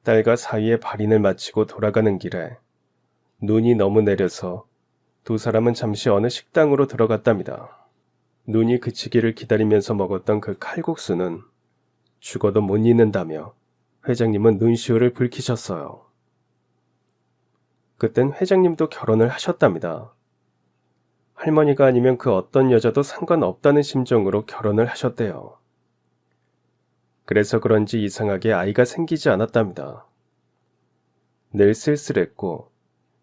S1: 딸과 사이에 발인을 마치고 돌아가는 길에 눈이 너무 내려서 두 사람은 잠시 어느 식당으로 들어갔답니다. 눈이 그치기를 기다리면서 먹었던 그 칼국수는 죽어도 못 잊는다며 회장님은 눈시울을 붉히셨어요. 그땐 회장님도 결혼을 하셨답니다. 할머니가 아니면 그 어떤 여자도 상관없다는 심정으로 결혼을 하셨대요. 그래서 그런지 이상하게 아이가 생기지 않았답니다. 늘 쓸쓸했고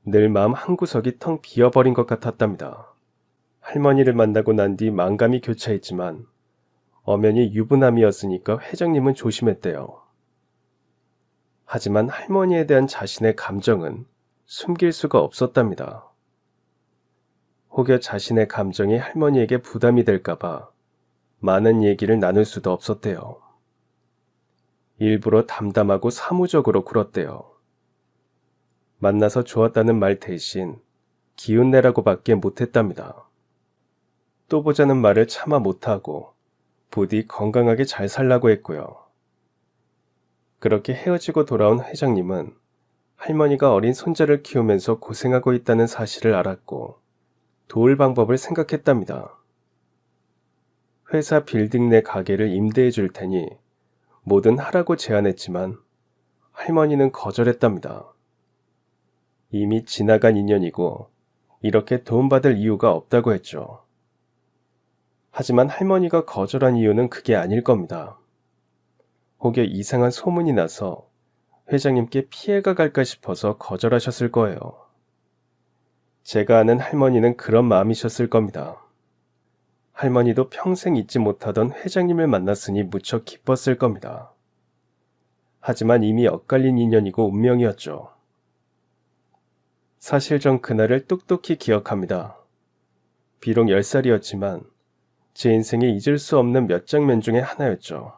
S1: 늘 마음 한구석이 텅 비어버린 것 같았답니다. 할머니를 만나고 난 뒤 만감이 교차했지만 엄연히 유부남이었으니까 회장님은 조심했대요. 하지만 할머니에 대한 자신의 감정은 숨길 수가 없었답니다. 혹여 자신의 감정이 할머니에게 부담이 될까봐 많은 얘기를 나눌 수도 없었대요. 일부러 담담하고 사무적으로 굴었대요. 만나서 좋았다는 말 대신 기운내라고밖에 못했답니다. 또 보자는 말을 차마 못하고 부디 건강하게 잘 살라고 했고요. 그렇게 헤어지고 돌아온 회장님은 할머니가 어린 손자를 키우면서 고생하고 있다는 사실을 알았고 도울 방법을 생각했답니다. 회사 빌딩 내 가게를 임대해 줄 테니 뭐든 하라고 제안했지만 할머니는 거절했답니다. 이미 지나간 인연이고 이렇게 도움받을 이유가 없다고 했죠. 하지만 할머니가 거절한 이유는 그게 아닐 겁니다. 혹여 이상한 소문이 나서 회장님께 피해가 갈까 싶어서 거절하셨을 거예요. 제가 아는 할머니는 그런 마음이셨을 겁니다. 할머니도 평생 잊지 못하던 회장님을 만났으니 무척 기뻤을 겁니다. 하지만 이미 엇갈린 인연이고 운명이었죠. 사실 전 그날을 똑똑히 기억합니다. 비록 10살이었지만 제 인생에 잊을 수 없는 몇 장면 중에 하나였죠.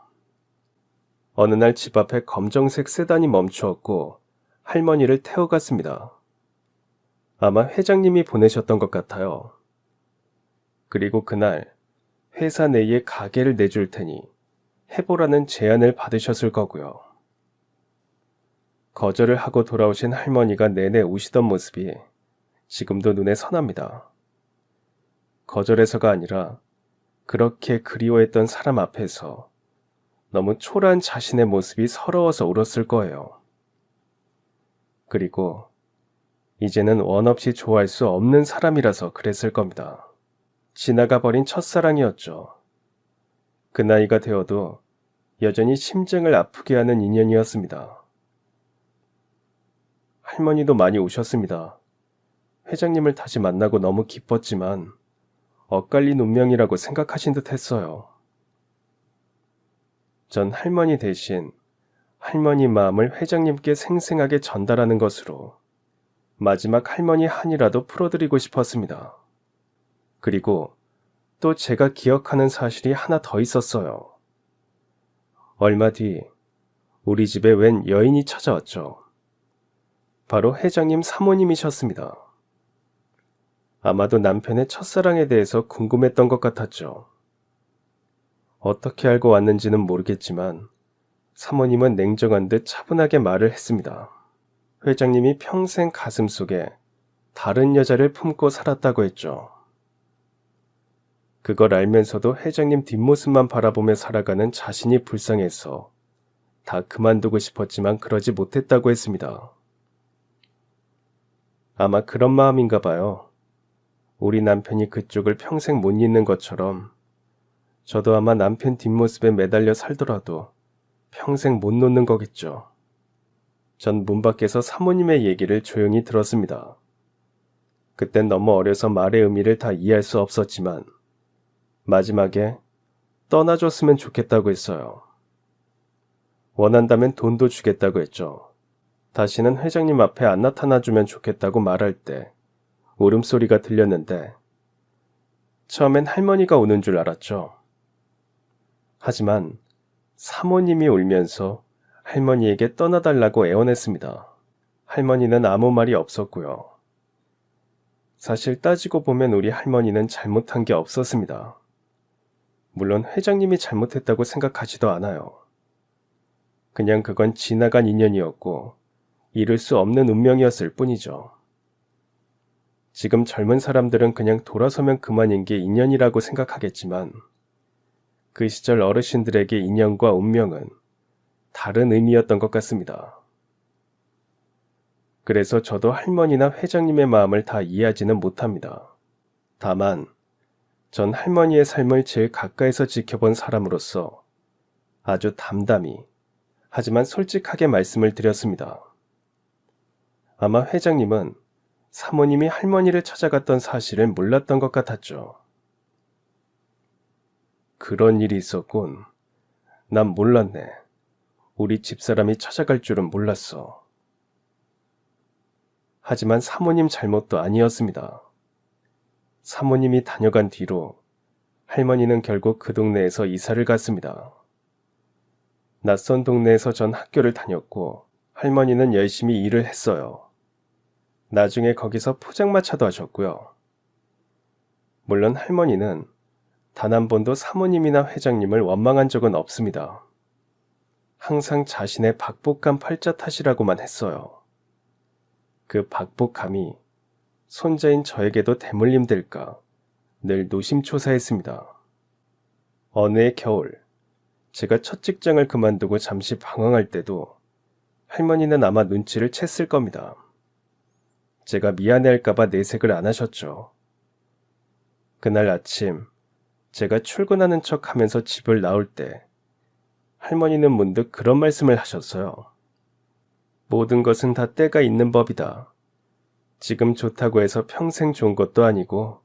S1: 어느 날 집 앞에 검정색 세단이 멈추었고 할머니를 태워갔습니다. 아마 회장님이 보내셨던 것 같아요. 그리고 그날 회사 내에 가게를 내줄 테니 해보라는 제안을 받으셨을 거고요. 거절을 하고 돌아오신 할머니가 내내 우시던 모습이 지금도 눈에 선합니다. 거절해서가 아니라 그렇게 그리워했던 사람 앞에서 너무 초라한 자신의 모습이 서러워서 울었을 거예요. 그리고 이제는 원 없이 좋아할 수 없는 사람이라서 그랬을 겁니다. 지나가 버린 첫사랑이었죠. 그 나이가 되어도 여전히 심장을 아프게 하는 인연이었습니다. 할머니도 많이 우셨습니다. 회장님을 다시 만나고 너무 기뻤지만 엇갈린 운명이라고 생각하신 듯 했어요. 전 할머니 대신 할머니 마음을 회장님께 생생하게 전달하는 것으로 마지막 할머니 한이라도 풀어드리고 싶었습니다. 그리고 또 제가 기억하는 사실이 하나 더 있었어요. 얼마 뒤 우리 집에 웬 여인이 찾아왔죠. 바로 회장님 사모님이셨습니다. 아마도 남편의 첫사랑에 대해서 궁금했던 것 같았죠. 어떻게 알고 왔는지는 모르겠지만 사모님은 냉정한 듯 차분하게 말을 했습니다. 회장님이 평생 가슴속에 다른 여자를 품고 살았다고 했죠. 그걸 알면서도 회장님 뒷모습만 바라보며 살아가는 자신이 불쌍해서 다 그만두고 싶었지만 그러지 못했다고 했습니다. 아마 그런 마음인가 봐요. 우리 남편이 그쪽을 평생 못 잊는 것처럼 저도 아마 남편 뒷모습에 매달려 살더라도 평생 못 놓는 거겠죠. 전 문 밖에서 사모님의 얘기를 조용히 들었습니다. 그땐 너무 어려서 말의 의미를 다 이해할 수 없었지만 마지막에 떠나줬으면 좋겠다고 했어요. 원한다면 돈도 주겠다고 했죠. 다시는 회장님 앞에 안 나타나주면 좋겠다고 말할 때 울음소리가 들렸는데 처음엔 할머니가 오는 줄 알았죠. 하지만 사모님이 울면서 할머니에게 떠나달라고 애원했습니다. 할머니는 아무 말이 없었고요. 사실 따지고 보면 우리 할머니는 잘못한 게 없었습니다. 물론 회장님이 잘못했다고 생각하지도 않아요. 그냥 그건 지나간 인연이었고 이룰 수 없는 운명이었을 뿐이죠. 지금 젊은 사람들은 그냥 돌아서면 그만인 게 인연이라고 생각하겠지만 그 시절 어르신들에게 인연과 운명은 다른 의미였던 것 같습니다. 그래서 저도 할머니나 회장님의 마음을 다 이해하지는 못합니다. 다만 전 할머니의 삶을 제일 가까이서 지켜본 사람으로서 아주 담담히 하지만 솔직하게 말씀을 드렸습니다. 아마 회장님은 사모님이 할머니를 찾아갔던 사실을 몰랐던 것 같았죠. 그런 일이 있었군. 난 몰랐네. 우리 집사람이 찾아갈 줄은 몰랐어. 하지만 사모님 잘못도 아니었습니다. 사모님이 다녀간 뒤로 할머니는 결국 그 동네에서 이사를 갔습니다. 낯선 동네에서 전 학교를 다녔고 할머니는 열심히 일을 했어요. 나중에 거기서 포장마차도 하셨고요. 물론 할머니는 단 한 번도 사모님이나 회장님을 원망한 적은 없습니다. 항상 자신의 박복감 팔자 탓이라고만 했어요. 그 박복감이 손자인 저에게도 대물림 될까 늘 노심초사했습니다. 어느 해 겨울, 제가 첫 직장을 그만두고 잠시 방황할 때도 할머니는 아마 눈치를 챘을 겁니다. 제가 미안해할까봐 내색을 안 하셨죠. 그날 아침, 제가 출근하는 척 하면서 집을 나올 때 할머니는 문득 그런 말씀을 하셨어요. 모든 것은 다 때가 있는 법이다. 지금 좋다고 해서 평생 좋은 것도 아니고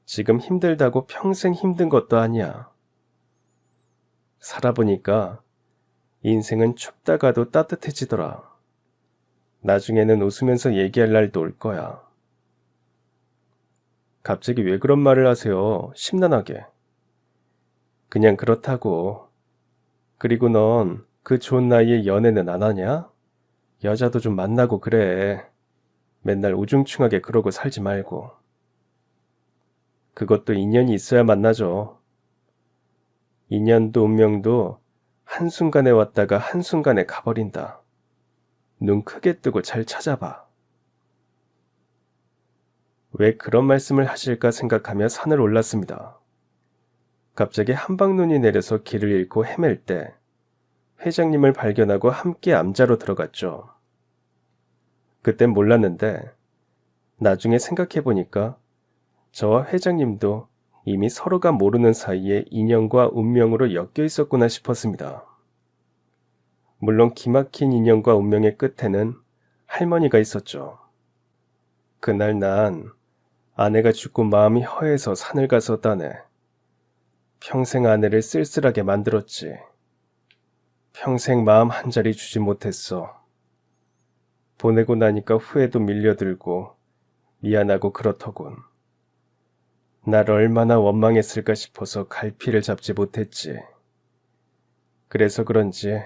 S1: 지금 힘들다고 평생 힘든 것도 아니야. 살아보니까 인생은 춥다가도 따뜻해지더라. 나중에는 웃으면서 얘기할 날도 올 거야. 갑자기 왜 그런 말을 하세요? 심란하게. 그냥 그렇다고. 그리고 넌 그 좋은 나이에 연애는 안 하냐? 여자도 좀 만나고 그래. 맨날 우중충하게 그러고 살지 말고. 그것도 인연이 있어야 만나죠. 인연도 운명도 한순간에 왔다가 한순간에 가버린다. 눈 크게 뜨고 잘 찾아봐. 왜 그런 말씀을 하실까 생각하며 산을 올랐습니다. 갑자기 한방눈이 내려서 길을 잃고 헤맬 때 회장님을 발견하고 함께 암자로 들어갔죠. 그땐 몰랐는데 나중에 생각해보니까 저와 회장님도 이미 서로가 모르는 사이에 인연과 운명으로 엮여 있었구나 싶었습니다. 물론 기막힌 인연과 운명의 끝에는 할머니가 있었죠. 그날 난 아내가 죽고 마음이 허해서 산을 가서 따내. 평생 아내를 쓸쓸하게 만들었지. 평생 마음 한 자리 주지 못했어. 보내고 나니까 후회도 밀려들고 미안하고 그렇더군. 날 얼마나 원망했을까 싶어서 갈피를 잡지 못했지. 그래서 그런지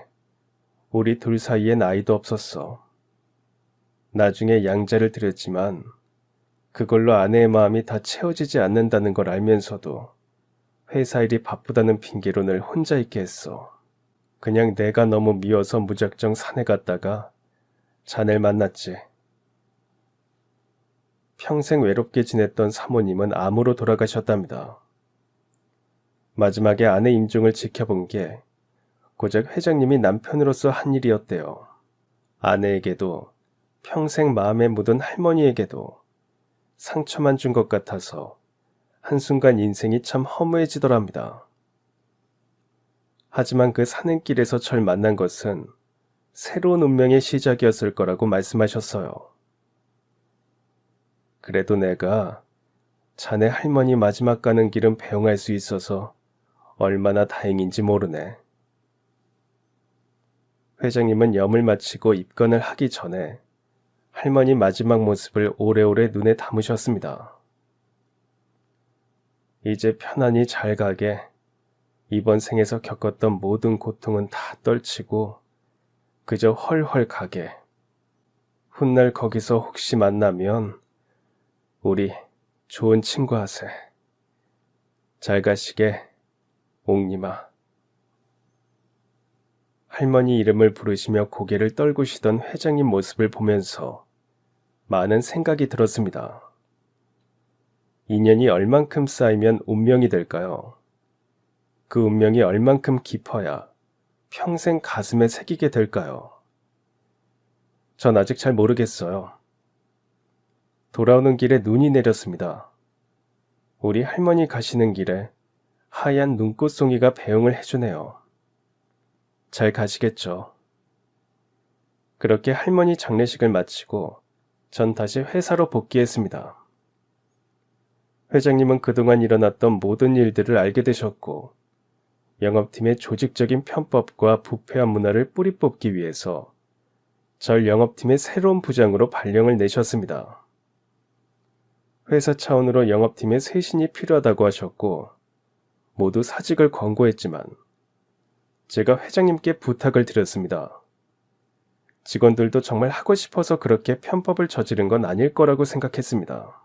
S1: 우리 둘 사이엔 아이도 없었어. 나중에 양자를 드렸지만 그걸로 아내의 마음이 다 채워지지 않는다는 걸 알면서도 회사 일이 바쁘다는 핑계로 늘 혼자 있게 했어. 그냥 내가 너무 미워서 무작정 산에 갔다가 자네를 만났지. 평생 외롭게 지냈던 사모님은 암으로 돌아가셨답니다. 마지막에 아내 임종을 지켜본 게 고작 회장님이 남편으로서 한 일이었대요. 아내에게도 평생 마음에 묻은 할머니에게도 상처만 준 것 같아서 한순간 인생이 참 허무해지더랍니다. 하지만 그 사는 길에서 절 만난 것은 새로운 운명의 시작이었을 거라고 말씀하셨어요. 그래도 내가 자네 할머니 마지막 가는 길은 배웅할 수 있어서 얼마나 다행인지 모르네. 회장님은 염을 마치고 입건을 하기 전에 할머니 마지막 모습을 오래오래 눈에 담으셨습니다. 이제 편안히 잘 가게 이번 생에서 겪었던 모든 고통은 다 떨치고 그저 헐헐 가게. 훗날 거기서 혹시 만나면 우리 좋은 친구 하세. 잘 가시게, 옥님아. 할머니 이름을 부르시며 고개를 떨구시던 회장님 모습을 보면서 많은 생각이 들었습니다. 인연이 얼만큼 쌓이면 운명이 될까요? 그 운명이 얼만큼 깊어야 평생 가슴에 새기게 될까요? 전 아직 잘 모르겠어요. 돌아오는 길에 눈이 내렸습니다. 우리 할머니 가시는 길에 하얀 눈꽃송이가 배웅을 해주네요. 잘 가시겠죠. 그렇게 할머니 장례식을 마치고 전 다시 회사로 복귀했습니다. 회장님은 그동안 일어났던 모든 일들을 알게 되셨고 영업팀의 조직적인 편법과 부패한 문화를 뿌리 뽑기 위해서 절 영업팀의 새로운 부장으로 발령을 내셨습니다. 회사 차원으로 영업팀의 쇄신이 필요하다고 하셨고 모두 사직을 권고했지만 제가 회장님께 부탁을 드렸습니다. 직원들도 정말 하고 싶어서 그렇게 편법을 저지른 건 아닐 거라고 생각했습니다.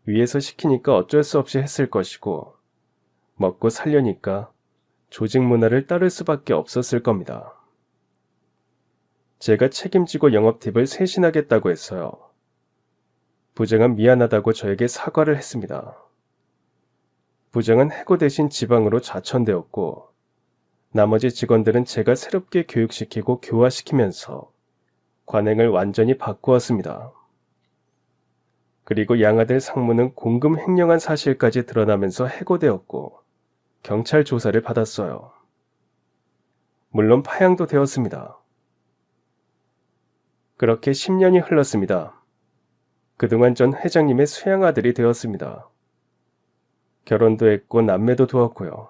S1: 위에서 시키니까 어쩔 수 없이 했을 것이고 먹고 살려니까 조직 문화를 따를 수밖에 없었을 겁니다. 제가 책임지고 영업팁을 쇄신하겠다고 했어요. 부장은 미안하다고 저에게 사과를 했습니다. 부장은 해고 대신 지방으로 좌천되었고 나머지 직원들은 제가 새롭게 교육시키고 교화시키면서 관행을 완전히 바꾸었습니다. 그리고 양아들 상무는 공금 횡령한 사실까지 드러나면서 해고되었고 경찰 조사를 받았어요. 물론 파양도 되었습니다. 그렇게 10년이 흘렀습니다. 그동안 전 회장님의 수양 아들이 되었습니다. 결혼도 했고 남매도 두었고요.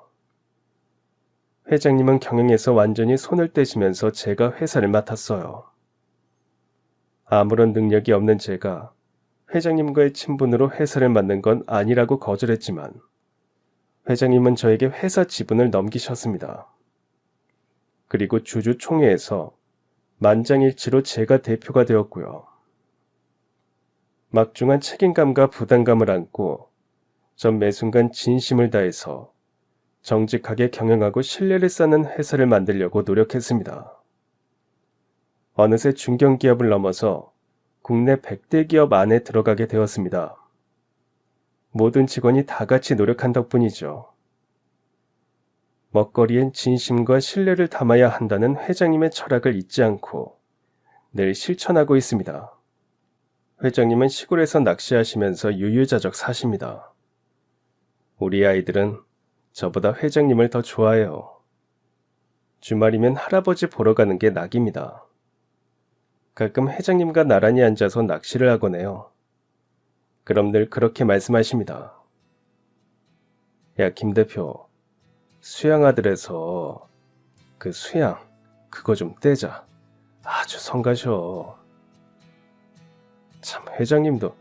S1: 회장님은 경영에서 완전히 손을 떼시면서 제가 회사를 맡았어요. 아무런 능력이 없는 제가 회장님과의 친분으로 회사를 맡는 건 아니라고 거절했지만 회장님은 저에게 회사 지분을 넘기셨습니다. 그리고 주주총회에서 만장일치로 제가 대표가 되었고요. 막중한 책임감과 부담감을 안고 전 매순간 진심을 다해서 정직하게 경영하고 신뢰를 쌓는 회사를 만들려고 노력했습니다. 어느새 중견기업을 넘어서 국내 100대 기업 안에 들어가게 되었습니다. 모든 직원이 다 같이 노력한 덕분이죠. 먹거리엔 진심과 신뢰를 담아야 한다는 회장님의 철학을 잊지 않고 늘 실천하고 있습니다. 회장님은 시골에서 낚시하시면서 유유자적 사십니다. 우리 아이들은 저보다 회장님을 더 좋아해요. 주말이면 할아버지 보러 가는 게 낙입니다. 가끔 회장님과 나란히 앉아서 낚시를 하곤 해요. 그럼 늘 그렇게 말씀하십니다. 야, 김 대표, 수양아들에서 그 수양, 그거 좀 떼자. 아주 성가셔. 참, 회장님도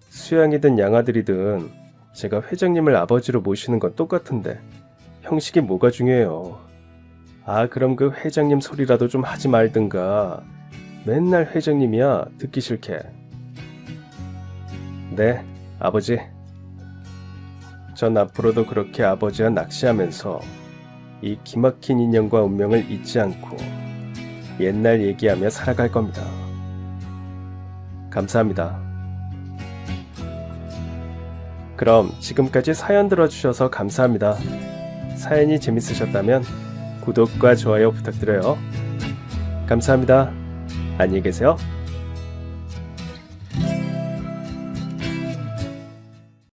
S1: 수양이든 양아들이든 제가 회장님을 아버지로 모시는 건 똑같은데 형식이 뭐가 중요해요. 아, 그럼 그 회장님 소리라도 좀 하지 말든가. 맨날 회장님이야, 듣기 싫게. 네, 아버지. 전 앞으로도 그렇게 아버지와 낚시하면서 이 기막힌 인연과 운명을 잊지 않고 옛날 얘기하며 살아갈 겁니다. 감사합니다. 그럼 지금까지 사연 들어주셔서 감사합니다. 사연이 재밌으셨다면 구독과 좋아요 부탁드려요. 감사합니다. 안녕히 계세요.